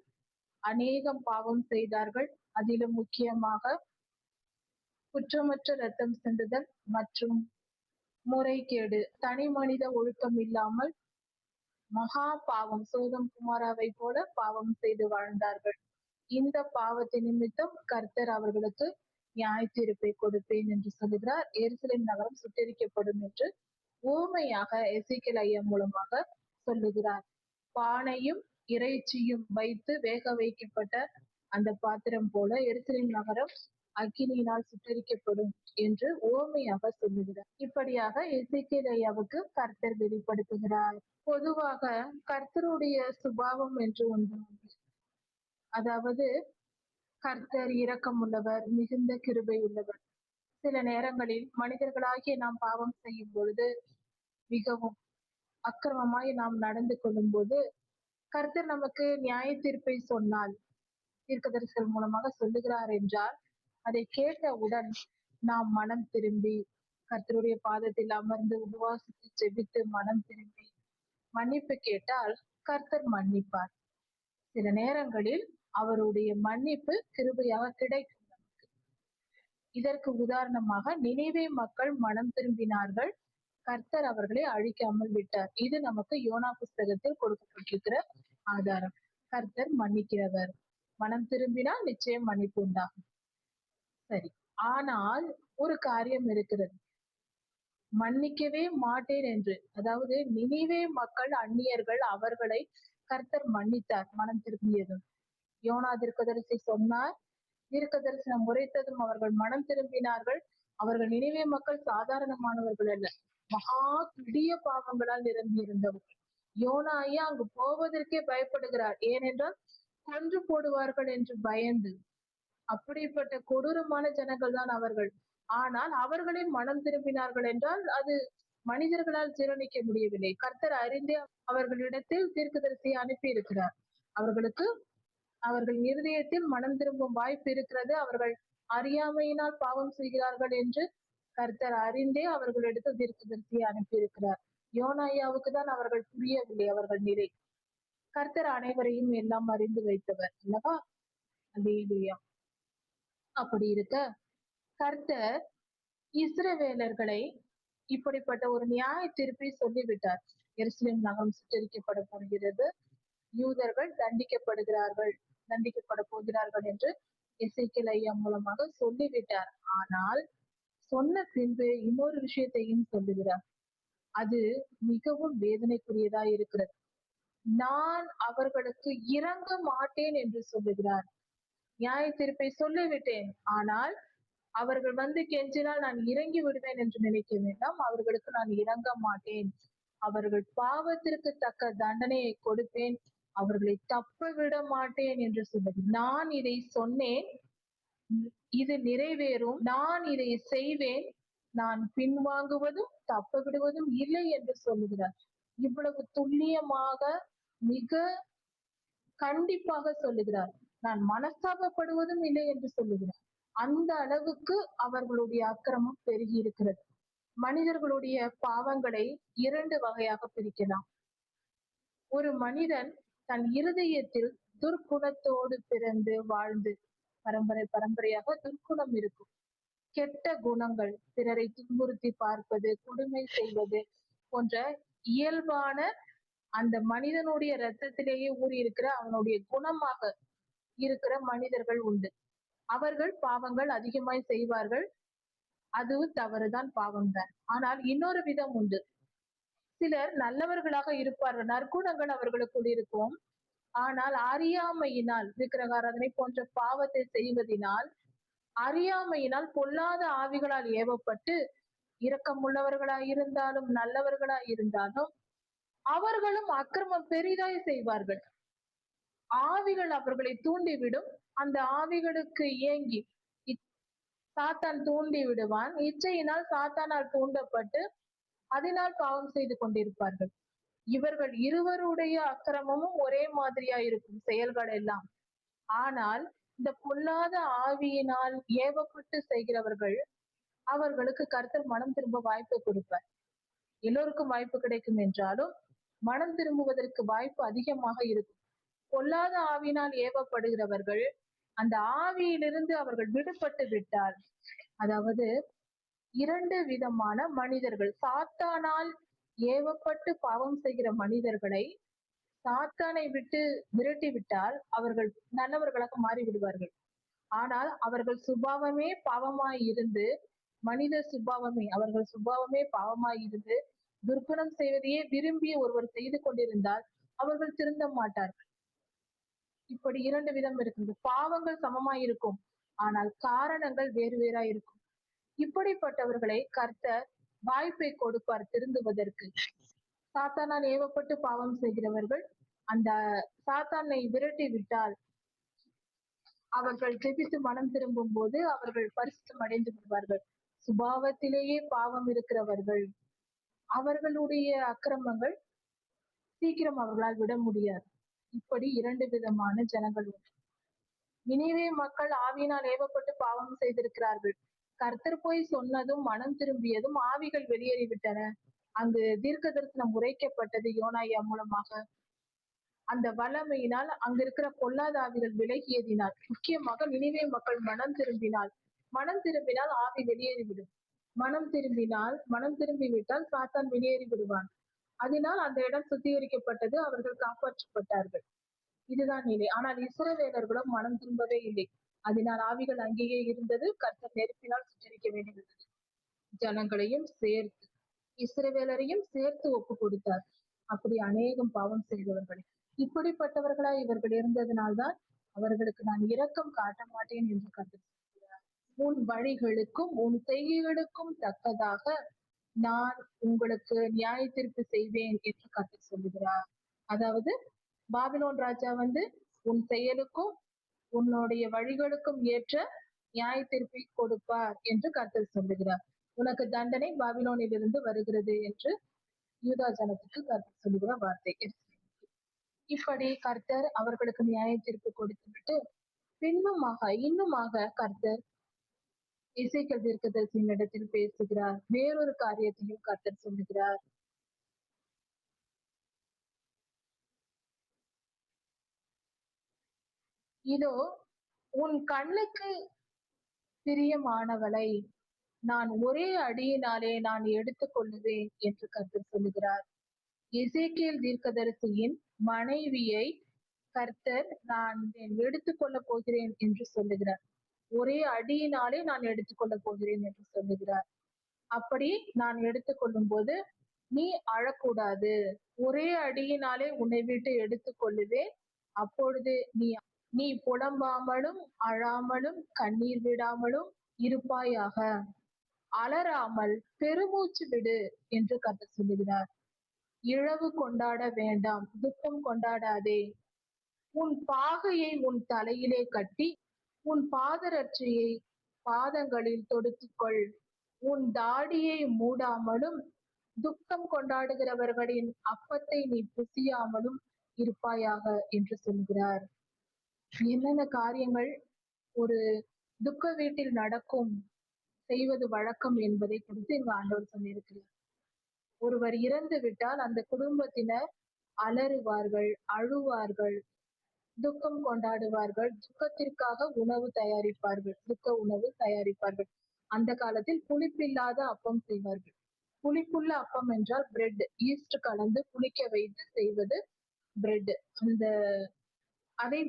Speaker 1: அநேகம் பாவம் செய்தார்கள். அதிலும் முக்கியமாக குற்றமற்ற ரத்தம் சிந்துதல் மற்றும் முறைகேடு, தனி மனித ஒழுக்கம் இல்லாமல் மகா பாவம், சோதம் குமாராவை போல பாவம் செய்து வாழ்ந்தார்கள். இந்த பாவத்தை நிமித்தம் கர்த்தர் அவர்களுக்கு நியாய தீர்ப்பை கொடுப்பேன் என்று சொல்லுகிறார். எருசலேம் நகரம் சுட்டெரிக்கப்படும் என்று ஊமையாக எசேக்கியேல் ஐயா மூலமாக சொல்லுகிறார். பானையும் இறைச்சியும் வைத்து வேக வைக்கப்பட்ட அந்த பாத்திரம் போல எருசலேம் நகரம் அக்கினியினால் சுட்டெரிக்கப்படும் என்று ஓமையாக சொல்லுகிறார். இப்படியாக எசேக்கியேல் ஐயாவுக்கு கர்த்தர் வெளிப்படுத்துகிறார். பொதுவாக கர்த்தருடைய சுபாவம் என்று ஒன்று உண்டு. அதாவது கர்த்தர் இரக்கம் உள்ளவர், மிகுந்த கிருபை உள்ளவர். சில நேரங்களில் மனிதர்களாகிய நாம் பாவம் செய்யும் பொழுது, மிகவும் அக்கிரமமாய் நாம் நடந்து கொள்ளும் போது, கர்த்தர் நமக்கு நியாய தீர்ப்பை சொன்னால், தீர்க்கதரிசிகள் மூலமாக சொல்லுகிறார் என்றால், அதை கேட்டவுடன் நாம் மனம் திரும்பி கர்த்தருடைய பாதத்தில் அமர்ந்து உபவாசித்து ஜெபித்து மனம் திரும்பி மன்னிப்பு கேட்டால் கர்த்தர் மன்னிப்பார். சில நேரங்களில் அவருடைய மன்னிப்பு கிருபையாக கிடைக்கும் நமக்கு. இதற்கு உதாரணமாக நினிவே மக்கள் மனம் திரும்பினார்கள், கர்த்தர் அவர்களை அழிக்காமல் விட்டார். இது நமக்கு யோனா புஸ்தகத்தில் கொடுக்கப்பட்டிருக்கிற ஆதாரம். கர்த்தர் மன்னிக்கிறவர், மனம் திரும்பினால் நிச்சயம் மன்னிப்பு உண்டாகும். சரி, ஆனால் ஒரு காரியம் இருக்கிறது, மன்னிக்கவே மாட்டேன் என்று. அதாவது நினிவே மக்கள் அந்நியர்கள், அவர்களை கர்த்தர் மன்னித்தார் மனம் திரும்பியதும். யோனா தீர்க்கதரிசி சொன்னார், தீர்க்க தரிசனம் உரைத்ததும் அவர்கள் மனம் திரும்பினார்கள். அவர்கள் நினிவே மக்கள் சாதாரணமானவர்கள் அல்ல, மகா கொடிய பாவங்களால் நிரம்பி இருந்தவர்கள். யோனா ஐயா அங்கு போவதற்கே பயப்படுகிறார். ஏனென்றால் கொன்று போடுவார்கள் என்று பயந்து. அப்படிப்பட்ட கொடூரமான ஜனங்கள் தான் அவர்கள். ஆனால் அவர்களே மனம் திரும்பினார்கள் என்றால் அது மனிதர்களால் ஜீரணிக்க முடியவில்லை. கர்த்தர் அறிந்தே அவர்களிடத்தில் தீர்க்கதரிசியை அனுப்பி இருக்கிறார். அவர்கள் இருதயத்தில் மனம் திரும்பும் வாய்ப்பு இருக்கிறது. அவர்கள் அறியாமையினால் பாவம் செய்கிறார்கள் என்று கர்த்தர் அறிந்தே அவர்களிடத்தில் தீர்க்கதரிசியை அனுப்பி இருக்கிறார். யோனாயாவுக்கு தான் அவர்கள் புரியவில்லை, அவர்கள் நிலை. கர்த்தர் அனைவரையும் எல்லாம் அறிந்து வைத்தவர் அல்லவா? அல்லேலூயா. அப்படி இருக்க கர்த்தர் இஸ்ரவேலர்களை இப்படிப்பட்ட ஒரு நியாய தீர்ப்பை சொல்லிவிட்டார். எருசலேம் நகரம் சுட்டெரிக்கப்பட போகிறது, யூதர்கள் தண்டிக்கப்பட போகிறார்கள் என்று எசேக்கியேல் ஐயா மூலமாக சொல்லிவிட்டார். ஆனால் சொன்ன பின்பு இன்னொரு விஷயத்தையும் சொல்லுகிறார். அது மிகவும் வேதனைக்குரியதா இருக்கிறது. நான் அவர்களுக்கு இறங்க மாட்டேன் என்று சொல்லுகிறார். நியாய தீர்ப்பை சொல்லிவிட்டேன், ஆனால் அவர்கள் வந்து கெஞ்சினால் நான் இறங்கி விடுவேன் என்று நினைக்க வேண்டாம். அவர்களுக்கு நான் இறங்க மாட்டேன். அவர்கள் பாவத்திற்கு தக்க தண்டனையை கொடுப்பேன், அவர்களை தப்ப விட மாட்டேன் என்று சொல்லுது. நான் இதை சொன்னேன், இது நிறைவேறும், நான் இதை செய்வேன், நான் பின்வாங்குவதும் தப்ப விடுவதும் இல்லை என்று சொல்லுகிறார். இவ்வளவு துல்லியமாக மிக கண்டிப்பாக சொல்லுகிறார். நான் மனஸ்தாபப்படுவதும் இல்லை என்று சொல்லுகிறார். அந்த அளவுக்கு அவர்களுடைய அக்கிரமம் பெருகி இருக்கிறது. மனிதர்களுடைய பாவங்களை 2 வகையாக பிரிக்கலாம். ஒரு மனிதன் தன் இருதயத்தில் துர்க்குணத்தோடு பிறந்து வாழ்ந்து பரம்பரையாக துர்க்குணம் இருக்கும். கெட்ட குணங்கள், பிறரை துன்புறுத்தி பார்ப்பது, கொடுமை செய்வது போன்ற இயல்பான அந்த மனிதனுடைய ரத்தத்திலேயே ஊறி இருக்கிற அவனுடைய குணமாக இருக்கிற மனிதர்கள் உண்டு. அவர்கள் பாவங்கள் அதிகமாய் செய்வார்கள். அதுவும் தவறுதான், பாவம்தான். ஆனால் இன்னொரு விதம் உண்டு. சிலர் நல்லவர்களாக இருப்பார்கள், நற்குணங்கள் அவர்களுக்குள் இருக்கும். ஆனால் அறியாமையினால் விக்கிரகாராதனை போன்ற பாவத்தை செய்வதினால், அறியாமையினால் பொல்லாத ஆவிகளால் ஏவப்பட்டு இரக்கமுள்ளவர்களாய் இருந்தாலும் நல்லவர்களாய் இருந்தாலும் அவர்களும் அக்கிரமம் பெரிதாய் செய்வார்கள். ஆவிகள் அவர்களை தூண்டிவிடும். அந்த ஆவிகளுக்கு ஏங்கி சாத்தான் தூண்டி விடுவான். இச்சையினால் சாத்தானால் தூண்டப்பட்டு அதனால் பாவம் செய்து கொண்டிருப்பார்கள். இவர்கள் இருவருடைய அக்கிரமமும் ஒரே மாதிரியா இருக்கும், செயல்கள் எல்லாம். ஆனால் இந்த பொல்லாத ஆவியினால் ஏவப்பட்டு செய்கிறவர்கள், அவர்களுக்கு கர்த்தர் மனம் திரும்ப வாய்ப்பை கொடுப்பார். எல்லோருக்கும் வாய்ப்பு கிடைக்கும் என்றாலும் மனம் திரும்புவதற்கு வாய்ப்பு அதிகமாக இருக்கும். பொல்லாத ஆவியினால் ஏவப்படுகிறவர்கள் அந்த ஆவியிலிருந்து அவர்கள் விடுபட்டு விட்டால், அதாவது 2 விதமான மனிதர்கள், சாத்தானால் ஏவப்பட்டு பாவம் செய்கிற மனிதர்களை சாத்தானை விட்டு விரட்டி விட்டால் அவர்கள் நல்லவர்களாக மாறி விடுவார்கள். ஆனால் அவர்கள் சுபாவமே பாவமாய் இருந்து, மனித சுபாவமே அவர்கள் சுபாவமே பாவமாய் இருந்து துர்க்குணம் செய்வதையே விரும்பி ஒருவர் செய்து கொண்டிருந்தால் அவர்கள் திருந்த மாட்டார்கள். இப்படி இரண்டு விதம் இருக்குது. பாவங்கள் சமமாய் இருக்கும், ஆனால் காரணங்கள் வேறு வேறா இருக்கும். இப்படிப்பட்டவர்களை கர்த்தர் வாய்ப்பை கொடுப்பார் திருந்துவதற்கு. சாத்தானால் ஏவப்பட்டு பாவம் செய்கிறவர்கள் அந்த சாத்தானை விரட்டி விட்டால் அவர்கள் ஜெபித்து மனம் திரும்பும் போது அவர்கள் பரிசுத்தம் அடைந்து விடுவார்கள். சுபாவத்திலேயே பாவம் இருக்கிறவர்கள் அவர்களுடைய அக்கிரமங்கள் சீக்கிரம் அவர்களால் விட முடியாது. இப்படி இரண்டு விதமான ஜனங்கள் உண்டு. நினிவே மக்கள் ஆவியினால் ஏவப்பட்டு பாவம் செய்திருக்கிறார்கள். கர்த்தர் போய் சொன்னதும் மனம் திரும்பியதும் ஆவிகள் வெளியேறிவிட்டன. அங்கு தீர்க்க தரிசனம் உரைக்கப்பட்டது யோனாயா மூலமாக. அந்த வல்லமையினால் அங்க இருக்கிற பொல்லாத ஆவிகள் விலகியதினால், முக்கியமாக நினிவே மக்கள் மனம் திரும்பினால் ஆவி வெளியேறிவிடும். மனம் திரும்பிவிட்டால் சாத்தான் வெளியேறி விடுவான். அதனால் அந்த இடம் சுத்திகரிக்கப்பட்டது, அவர்கள் காப்பாற்றப்பட்டார்கள். இதுதான் நிலை. ஆனால் இஸ்ரவேலர்களும் மனம் திரும்பவே இல்லை. அதனால் ஆவிகள் அங்கேயே இருந்தது. கர்த்தர் நெருப்பினால் சுட்டரிக்க வேண்டியிருந்தது. ஜனங்களையும் சேர்த்து இஸ்ரவேலரையும் சேர்த்து ஒப்பு கொடுத்தார். அப்படி அநேகம் பாவம் செய்தவர்கள். இப்படிப்பட்டவர்களா இவர்கள் இருந்ததினால்தான் அவர்களுக்கு நான் இரக்கம் காட்ட மாட்டேன் என்று கர்த்தர் சொல்கிறார். உன் வழிகளுக்கும் உன் செய்கைகளுக்கும் தக்கதாக நான் உங்களுக்கு நியாய தீர்ப்பு செய்வேன் என்று கர்த்தர் சொல்லுகிறார். அதாவது பாபிலோன் ராஜா உன் செயலுக்கும் உன்னுடைய வழிகளுக்கும் ஏற்ற நியாய தீர்ப்பை கொடுப்பார் என்று கர்த்தர் சொல்லுகிறார். உனக்கு தண்டனை பாபிலோனில் இருந்து வருகிறது என்று யூதா ஜனத்துக்கு கர்த்தர் சொல்லுகிற வார்த்தை. இப்படி கர்த்தர் அவர்களுக்கு நியாய தீர்ப்பு கொடுத்துவிட்டு இன்னுமாக கர்த்தர் எசேக்கியேல் தீர்க்கதரிசியின் இடத்தில் பேசுகிறார். வேறொரு காரியத்தையும் கர்த்தர் சொல்லுகிறார். இதோ உன் கண்ணுக்கு பிரியமானவளை நான் ஒரே அடியினாலே நான் எடுத்துக் கொள்ளுவேன் என்று கர்த்தர் சொல்லுகிறார். எசேக்கியேல் தீர்க்கதரிசியின் மனைவியை கர்த்தர் நான் எடுத்துக்கொள்ள போகிறேன் என்று சொல்லுகிறார். ஒரே அடியினாலே நான் எடுத்துக்கொள்ள போகிறேன் என்று சொல்லுகிறார். அப்படி நான் எடுத்துக்கொள்ளும் போது நீ அழக்கூடாது. ஒரே அடியினாலே உன்னை விட்டு எடுத்துக்கொள்ளுவேன். அப்பொழுது நீ புலம்பாமலும் அழாமலும் கண்ணீர் விடாமலும் இருப்பாயாக. அலறாமல் பெருமூச்சு விடு என்று கர்த்தர் சொல்லுகிறார். இழவு கொண்டாட வேண்டாம், துக்கம் கொண்டாடாதே. உன் பாகையை உன் தலையிலே கட்டி உன் பாதரட்சையை பாதங்களில் தொடுத்துக்கொள். உன் தாடியை மூடாமலும் துக்கம் கொண்டாடுகிறவர்களின் அப்பத்தை நீ புசியாமலும் இருப்பாயாக என்று சொல்கிறார். என்னென்ன காரியங்கள் ஒரு துக்க வீட்டில் நடக்கும் செய்வது வழக்கம் என்பதை குறித்து இங்கு ஆண்டவர் சொல்லியிருக்கிறார். ஒருவர் இறந்து விட்டால் அந்த குடும்பத்தினர் அலறுவார்கள், அழுவார்கள், துக்கம் கொண்டாடுவார்கள், துக்கத்திற்காக உணவு தயாரிப்பார்கள், துக்க உணவு தயாரிப்பார்கள். அந்த காலத்தில் புளிப்பில்லாத அப்பம் செய்வார்கள். புளிப்புள்ள அப்பம் என்றால் பிரெட், ஈஸ்ட் கலந்து புளிக்க வைத்து செய்வது பிரெட். அதை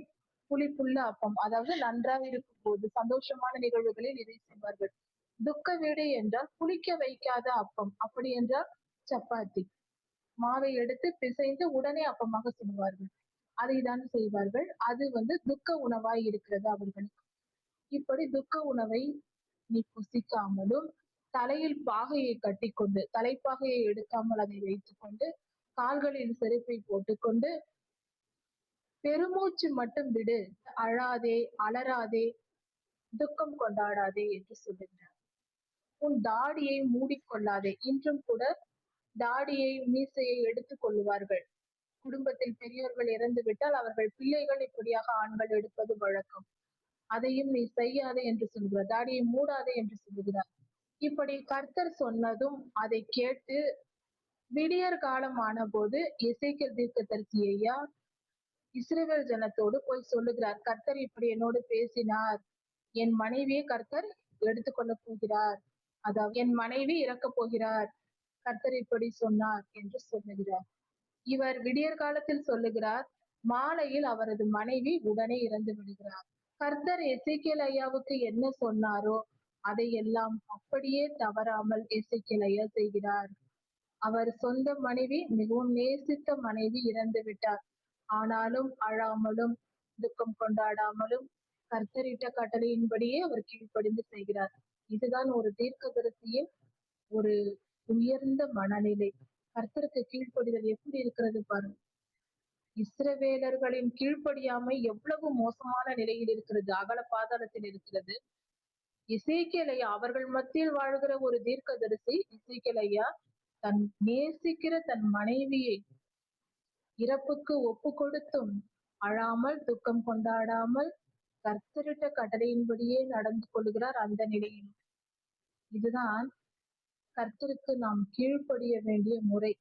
Speaker 1: புளிப்புள்ள அப்பம், அதாவது நன்றாக இருக்கும் போது சந்தோஷமான நிகழ்வுகளில் இதை செய்வார்கள். துக்க வீடு என்றால் புளிக்க வைக்காத அப்பம், அப்படி என்றால் சப்பாத்தி மாவை எடுத்து பிசைந்து உடனே அப்பமாக செய்வார்கள். அதை தான் செய்வார்கள். அது துக்க உணவாய் இருக்கிறது அவர்களுக்கு. இப்படி துக்க உணவை நீ புசிக்காமலும் தலையில் பாகையை கட்டிக்கொண்டு, தலைப்பாகையை எடுக்காமல் அதை வைத்துக் கொண்டு, கால்களில் செருப்பை போட்டுக்கொண்டு பெருமூச்சு மட்டும் விடு, அழாதே, அலறாதே, துக்கம் கொண்டாடாதே என்று சொல்லுகிறார். உன் தாடியை மூடிக்கொள்ளாதே. இன்றும் கூட தாடியை மீசையை எடுத்துக் கொள்ளுவார்கள். குடும்பத்தில் பெரியவர்கள் இறந்து விட்டால் அவர்கள் பிள்ளைகள் இப்படியாக ஆண்கள் எடுப்பது வழக்கம். அதையும் நீ செய்யாதே என்று சொல்கிறார். தாடியை மூடாதே என்று சொல்லுகிறார். இப்படி கர்த்தர் சொன்னதும் அதை கேட்டு விடியற் காலம் ஆன போது எசேக்கியேல் தீர்க்கதரிசி ஐயா இஸ்ரவேல் ஜனத்தோடு போய் சொல்லுகிறார். கர்த்தர் இப்படி என்னோடு பேசினார். என் மனைவியை கர்த்தர் எடுத்துக்கொள்ள போகிறார். அதாவது என் மனைவி இறக்க போகிறார். கர்த்தர் இப்படி சொன்னார் என்று சொல்லுகிறார். இவர் விடியற் காலத்தில் சொல்லுகிறார், மாலையில் அவரது மனைவி உடனே இறந்து விடுகிறார். கர்த்தர் எசேக்கியேல் ஐயாவுக்கு என்ன சொன்னாரோ அதையெல்லாம் அப்படியே தவறாமல் எசேக்கியேல் ஐயா செய்கிறார். அவர் சொந்த மனைவி, மிகவும் நேசித்த மனைவி இறந்து விட்டார். ஆனாலும் அழாமலும் துக்கம் கொண்டாடாமலும் கர்த்தரிட்ட கட்டளையின்படியே அவர் கீழ்ப்படிந்து செய்கிறார். இதுதான் ஒரு தீர்க்கதரிசியின் ஒரு உயர்ந்த மனநிலை. கர்த்தருக்கு கீழ்ப்படிதல் எப்படி இருக்கிறது பாருங்க. இஸ்ரவேலர்களின் கீழ்ப்படியாமை எவ்வளவு மோசமான நிலையில் இருக்கிறது, அகல பாதாளத்தில் இருக்கிறது. எசேக்கியேல் ஐயா அவர்கள் மத்தியில் வாழ்கிற ஒரு தீர்க்கதரிசி எசேக்கியேல் ஐயா தன் நேசிக்கிற தன் மனைவியை இறப்புக்கு ஒப்பு கொடுத்தும் அழாமல் துக்கம் கொண்டாடாமல் கர்த்தரிட்ட கட்டளையின்படியே நடந்து கொள்கிறார். அந்த நிலையில் இதுதான் கர்த்தருக்கு நாம் கீழ்ப்படிய வேண்டிய முறை.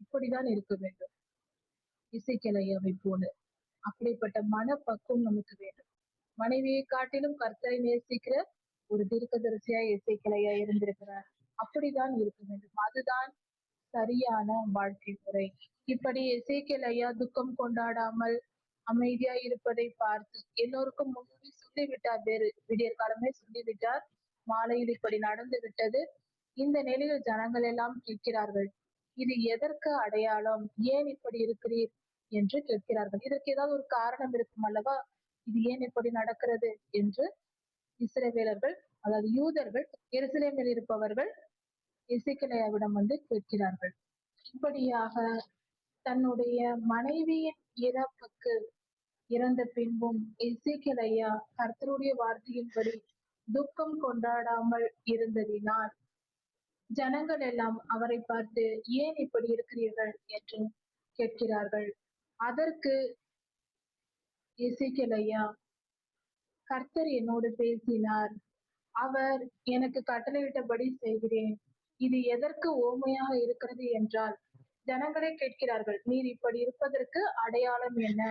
Speaker 1: இப்படிதான் இருக்க வேண்டும் எசேக்கியேல் ஐயாவை போல. அப்படிப்பட்ட மனப்பக்குவம் நமக்கு வேண்டும். மனைவியை காட்டிலும் கர்த்தரை நேசிக்கிற ஒரு தீர்க்கதரிசியாய் எசேக்கியேல் ஐயா இருந்திருக்கிறார். அப்படிதான் இருக்க வேண்டும். அதுதான் சரியான வாழ்க்கை முறை. இப்படி எசேக்கியேல் ஐயா துக்கம் கொண்டாடாமல் அமைதியா இருப்பதை பார்த்து எல்லோருக்கும் முன்னாடி சொல்லிவிட்டார். வேறு விடியற் காலமே சொல்லிவிட்டார், மாலையில் இப்படி நடந்து விட்டது. இந்த நிலையில் ஜனங்கள் எல்லாம் கேட்கிறார்கள், இது எதற்கு அடையாளம், ஏன் இப்படி இருக்கிறீர் என்று கேட்கிறார்கள். இதற்கு ஏதாவது ஒரு காரணம் இருக்கும் அல்லவா, இது ஏன் இப்படி நடக்கிறது என்று இஸ்ரவேலர்கள், அதாவது யூதர்கள், எருசலேமில் இருப்பவர்கள் எசேக்கியேல் ஐயாவிடம் வந்து கேட்கிறார்கள். இப்படியாக தன்னுடைய மனைவியின் இறப்புக்கு இறந்த பின்பும் எசேக்கியேல் ஐயா கர்த்தருடைய வார்த்தையின்படி துக்கம் கொண்டாடாமல் இருந்ததினால் ஜனங்கள் எல்லாம் அவரை பார்த்து ஏன் இப்படி இருக்கிறீர்கள் என்று கேட்கிறார்கள். அதற்கு எசேக்கியேல் ஐயா, கர்த்தர் என்னோடு பேசினார், அவர் எனக்கு கட்டளையிட்டபடி செய்கிறேன். இது எதற்கு ஓமையாக இருக்கிறது என்றால், ஜனங்களே கேட்கிறார்கள், நீர் இப்படி இருப்பதற்கு அடையாளம் என்ன,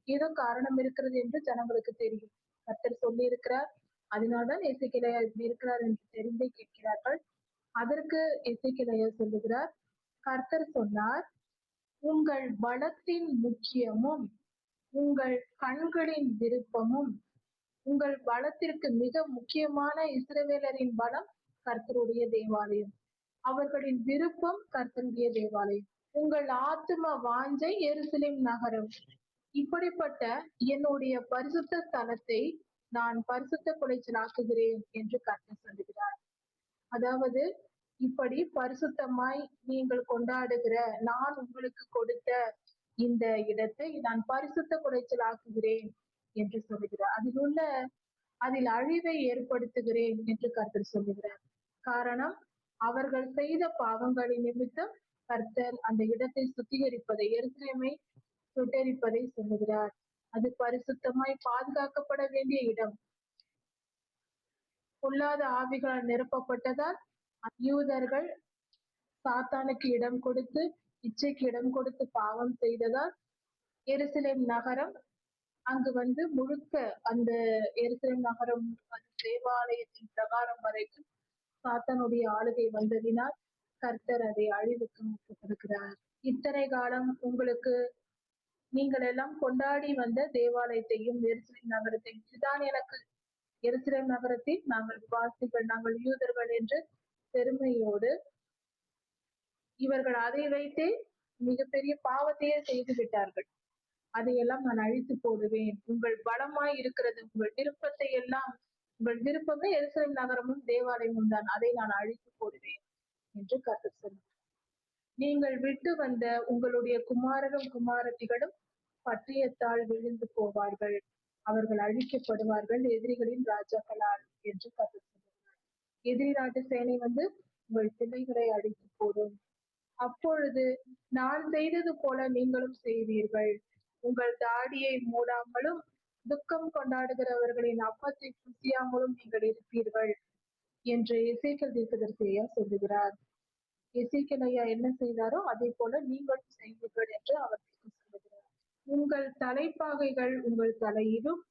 Speaker 1: ஏதோ காரணம் இருக்கிறது என்று ஜனங்களுக்கு தெரியும். கர்த்தர் சொல்லி இருக்கிறார், அதனால்தான் எசேக்கியேல் ஐயா இப்படி இருக்கிறார் என்று தெரிந்தே கேட்கிறார்கள். அதற்கு எசேக்கியேல் ஐயா சொல்லுகிறார், கர்த்தர் சொன்னார், உங்கள் பலத்தின் முக்கியமும் உங்கள் கண்களின் விருப்பமும், உங்கள் பலத்திற்கு மிக முக்கியமான இஸ்ரவேலரின் பலம் கர்த்தருடைய தேவாலயம், அவர்களின் விருப்பம் கர்த்தருடைய தேவாலயம், உங்கள் ஆத்தும வாஞ்சை எருசலேம் நகரம். இப்படிப்பட்ட என்னுடைய பரிசுத்த ஸ்தலத்தை நான் பரிசுத்த குலைச்சலாக்குகிறேன் என்று கர்த்தர் சொல்லுகிறார். அதாவது இப்படி பரிசுத்தமாய் நீங்கள் கொண்டாடுகிற நான் உங்களுக்கு கொடுத்த இந்த இடத்தை நான் பரிசுத்த குலைச்சலாக்குகிறேன் என்று சொல்லுகிறார். அதில் அழிவை ஏற்படுத்துகிறேன் என்று கர்த்தர் சொல்லுகிறார். காரணம், அவர்கள் செய்த பாவங்களின் நிமித்தம் கர்த்தர் அந்த இடத்தை சுத்திகரிப்பதை, எருசலேமை சுட்டெரிப்பதை சொல்லுகிறார். அது பரிசுத்தமாய் பாதுகாக்கப்பட வேண்டிய இடம். பொல்லாத ஆவிகளால் நிரப்பப்பட்டதால் யூதர்கள் சாத்தானுக்கு இடம் கொடுத்து, இச்சைக்கு இடம் கொடுத்து பாவம் செய்ததால் எருசலேம் நகரம் அங்கு வந்து முழுக்க அந்த எருசலேம் நகரம் தேவாலயத்தின் பிரகாரம் வரைக்கும் சாத்தானுடைய ஆளுகை வந்ததினால் கர்த்தர் அதை அழிவுக்கு முற்படுகிறார். இத்தனை காலம் உங்களுக்கு நீங்கள் எல்லாம் கொண்டாடி வந்த தேவாலயத்தையும் எருசலேம் நகரத்தையும், இதுதான் எனக்கு எருசலேம் நகரத்தில் நாங்கள் வாசிகள், நாங்கள் யூதர்கள் என்று பெருமையோடு இவர்கள் அதை வைத்தே மிகப்பெரிய பாவத்தையே செய்து விட்டார்கள். அதையெல்லாம் நான் அழித்து போடுவேன். உங்கள் பலமாய் இருக்கிறது, உங்கள் விருப்பத்தை எல்லாம், உங்கள் விருப்பமே எருசலேம் நகரமும் தேவாலயமும் தான், அதை நான் அழித்து போடுவேன் என்று கர்த்தர் சொன்னார். நீங்கள் விட்டு வந்த உங்களுடைய குமாரரும் குமாரத்திகளும் பட்டயத்தால் விழுந்து போவார்கள், அவர்கள் அழிக்கப்படுவார்கள் எதிரிகளின் ராஜாக்களால் என்று கர்த்தர் சொல்லுகிறார். எதிரி நாட்டு சேனை வந்து உங்கள் பிள்ளைகளை அழித்து போடும். அப்பொழுது நான் செய்தது போல நீங்களும் செய்வீர்கள். உங்கள் தாடியை மூடாமலும் துக்கம் கொண்டாடுகிறவர்களின் அப்பத்தை புசியாமலும் நீங்கள் இருப்பீர்கள் என்று எசேக்கியேல் தீர்க்கதரிசி ஐயா சொல்லுகிறார். எசேக்கியேல் ஐயா என்ன செய்தாரோ அதே போல நீங்களும் செய்வீர்கள் என்று அவர் சொல்லுகிறார். உங்கள் தலைப்பாகைகள் உங்கள் தலையிலும்,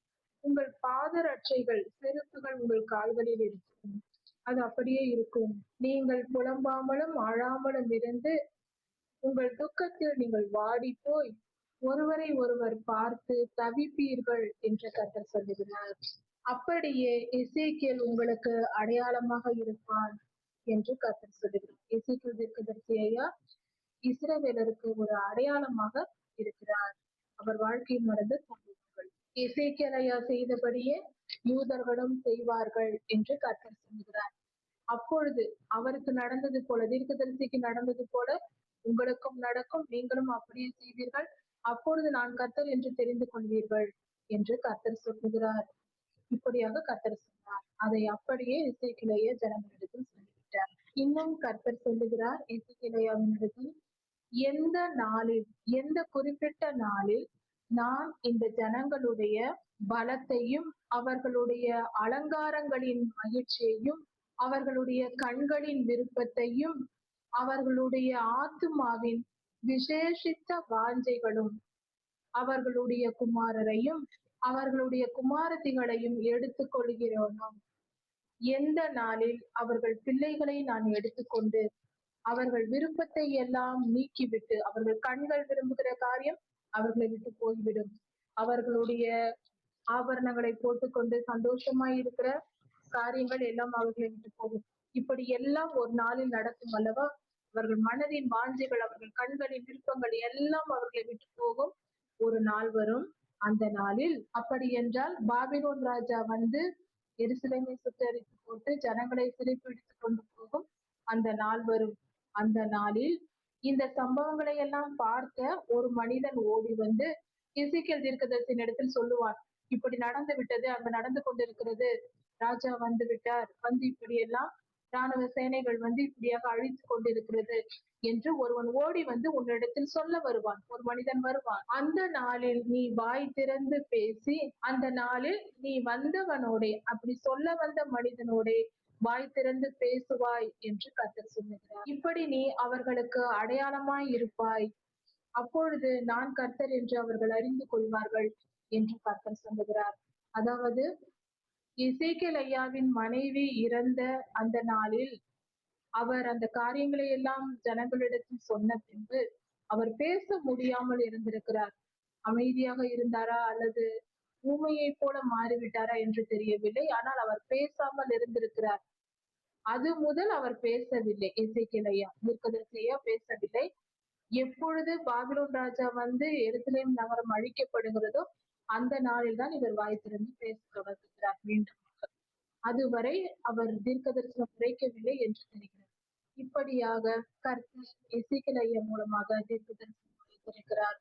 Speaker 1: உங்கள் பாதரட்சைகள் செருப்புகள் உங்கள் கால்களில் இருக்கும். அது அப்படியே இருக்கும். நீங்கள் புலம்பாமலும் அழாமலும் இருந்து உங்கள் துக்கத்தில் நீங்கள் வாடி போய் ஒருவரை ஒருவர் பார்த்து தவிப்பீர்கள் என்று கர்த்தர் சொல்லுகிறார். அப்படியே எசேக்கியேல் உங்களுக்கு அடையாளமாக இருப்பான் என்று கர்த்தர் சொல்லுகிறார். எசேக்கியேல் தீர்க்கதரிசி ஐயா இஸ்ரவேலருக்கு ஒரு அடையாளமாக இருக்கிறார். அவர் வாழ்க்கையில் நடந்த சம்பவங்கள். எசேக்கியேல் ஐயா செய்தபடியே யூதர்களும் செய்வார்கள் என்று கர்த்தர் சொல்லுகிறார். அப்பொழுது அவருக்கு நடந்தது போல, தீர்க்கதரிசிக்கு நடந்தது போல உங்களுக்கும் நடக்கும், நீங்களும் அப்படியே செய்வீர்கள். அப்பொழுது நான் கர்த்தர் என்று தெரிந்து கொள்வீர்கள் என்று கர்த்தர் சொல்லுகிறார். இப்படியாக கர்த்தர் சொன்னார். அதை அப்படியே எசேக்கியேல் ஜனங்களிடத்தில் சொல்லிவிட்டார். இன்னும் கர்த்தர் சொல்லுகிறார் எசேக்கியேலிடத்தில், எந்த நாளில், எந்த குறிப்பிட்ட நாளில் நான் இந்த ஜனங்களுடைய பலத்தையும் அவர்களுடைய அலங்காரங்களின் மகிழ்ச்சியையும் அவர்களுடைய கண்களின் விருப்பத்தையும் அவர்களுடைய ஆத்துமாவின் விசேஷித்த வாஞ்சைகளும் அவர்களுடைய குமாரரையும் அவர்களுடைய குமாரத்திகளையும் எடுத்துக் கொள்கிறோனோ, எந்த நாளில் அவர்கள் பிள்ளைகளை நான் எடுத்துக்கொண்டு அவர்கள் விருப்பத்தை எல்லாம் நீக்கிவிட்டு, அவர்கள் கண்கள் விரும்புகிற காரியம் அவர்களை விட்டு போய்விடும், அவர்களுடைய ஆபரணங்களை போட்டுக்கொண்டு சந்தோஷமாய் இருக்கிற காரியங்கள் எல்லாம் அவர்களை விட்டு போகும். இப்படி எல்லாம் ஒரு நாளில் நடக்கும் அல்லவா? அவர்கள் மனதின் வாஞ்சைகள், அவர்கள் கண்களின் விருப்பங்கள் எல்லாம் அவர்களை விட்டு போகும். ஒரு நாள் வரும். அந்த நாளில் அப்படி என்றால் பாபிலோன் ராஜா வந்து எருசலேமை சுட்டரித்து போட்டு ஜனங்களை சிறைப்பிடித்து கொண்டு போகும் அந்த நாள் வரும். அந்த நாளில் இந்த சம்பவங்களை எல்லாம் பார்த்த ஒரு மனிதன் ஓடி வந்து எசேக்கியேல் தீர்க்கதரிசியின் இடத்தில் சொல்லுவான், இப்படி நடந்து விட்டது, அங்க நடந்து கொண்டிருக்கிறது, ராஜா வந்து விட்டார், வந்து இப்படி எல்லாம் ராணுவ சேனைகள் வந்து இப்படியாக அழித்து கொண்டிருக்கிறது என்று ஒருவன் ஓடி வந்து உன்னிடத்தில் சொல்ல வருவான். ஒரு மனிதன் வருவான். அந்த நாளில் நீ வாய் திறந்து பேசி, அந்த நாளில் நீ வந்தவனோட, அப்படி சொல்ல வந்த மனிதனோட வாய் திறந்து பேசுவாய் என்று கர்த்தர் சொல்லுகிறார். இப்படி நீ அவர்களுக்கு அடையாளமாய் இருப்பாய். அப்பொழுது நான் கர்த்தர் என்று அவர்கள் அறிந்து கொள்வார்கள் என்று கர்த்தர் சொல்லுகிறார். அதாவது எசேக்கியேல் ஐயாவின் மனைவி இறந்த அந்த நாளில் அவர் அந்த காரியங்களை எல்லாம் ஜனங்களிடத்தில் சொன்ன பின்பு அவர் பேச முடியாமல் இருந்திருக்கிறார். அமைதியாக இருந்தாரா அல்லது ஊமையை போல மாறிவிட்டாரா என்று தெரியவில்லை. ஆனால் அவர் பேசாமல் இருந்திருக்கிறார். அது முதல் அவர் பேசவில்லை. எசேக்கியேல் ஐயா தீர்க்கதரிசி ஐயா பேசவில்லை. எப்பொழுது பாபிலோன் ராஜா வந்து எருசலேம் நகரம் அழிக்கப்படுகிறதோ அந்த நாளில் தான் இவர் வாய் திறந்து பேச தொடங்குகிறார் மீண்டும். அதுவரை அவர் தீர்க்கதரிசனம் உரைக்கவில்லை என்று தெரிகிறது. இப்படியாக கர்த்தர் எசேக்கியேல் ஐயா மூலமாக தீர்க்கதரிசனம் உரைத்திருக்கிறார்.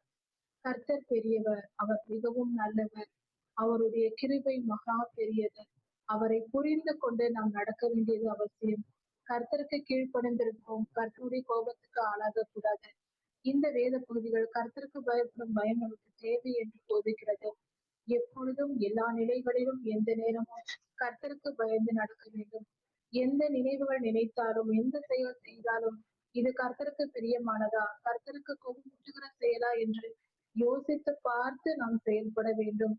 Speaker 1: கர்த்தர் பெரியவர், அவர் மிகவும் நல்லவர், அவருடைய கிருபை மகா பெரியது. அவரை புரிந்து கொண்டு நாம் நடக்க வேண்டியது அவசியம். கர்த்தருக்கு கீழ்ப்படிந்திருப்போம், கர்த்தருடைய கோபத்துக்கு ஆளாக கூடாது. இந்த வேத பகுதிகள் கர்த்தருக்கு பயப்படும் பயம் நமக்கு தேவை என்று போதிக்கிறது. எப்பொழுதும் எல்லா நிலைகளிலும் எந்த நேரமும் கர்த்தருக்கு பயந்து நடக்க வேண்டும். எந்த நினைவுகள் நினைத்தாலும் எந்த செயல் செய்தாலும் இது கர்த்தருக்கு பிரியமானதா, கர்த்தருக்கு கோபமூட்டுகிற செயலா என்று யோசித்து பார்த்து நாம் செயல்பட வேண்டும்.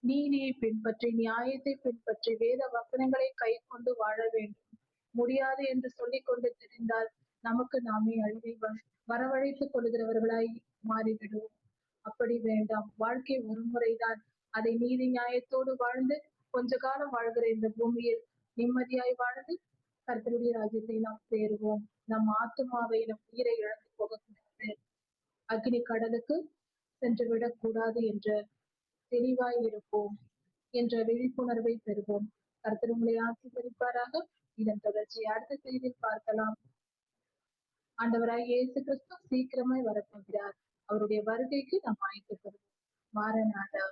Speaker 1: நீதியை பின்பற்றி, நியாயத்தை பின்பற்றி, வேத வசனங்களை கை கொண்டு வாழ வேண்டும். முடியாது என்று சொல்லிக் கொண்டு தெரிந்தால் நமக்கு நாமே அழிவை வரவழைத்துக் கொள்கிறவர்களாய் மாறிவிடுவோம். அப்படி வேண்டாம். வாழ்க்கை ஒரு முறைதான். அதை நீதி நியாயத்தோடு வாழ்ந்து கொஞ்ச காலம் வாழ்கிற இந்த பூமியில் நிம்மதியாய் வாழ்ந்து கர்த்தருடைய ராஜ்யத்தை நாம் சேருவோம். நம் ஆத்துமாவை, நம் உயிரை இழந்து போகக்கூடாது, அக்னி கடலுக்கு சென்று விடக்கூடாது என்ற தெளிவாய் இருப்போம் என்ற விழிப்புணர்வை பெறுவோம். கர்த்தர் உங்களை ஆசீர்வதிப்பாராக. இதன் தொடர்ச்சி அடுத்த செய்தியில் பார்க்கலாம். ஆண்டவராய் இயேசு கிறிஸ்து சீக்கிரமாய் வரப்போகிறார். அவருடைய வருகைக்கு நாம் ஆயத்தப்படுவோம். மாரநாதா.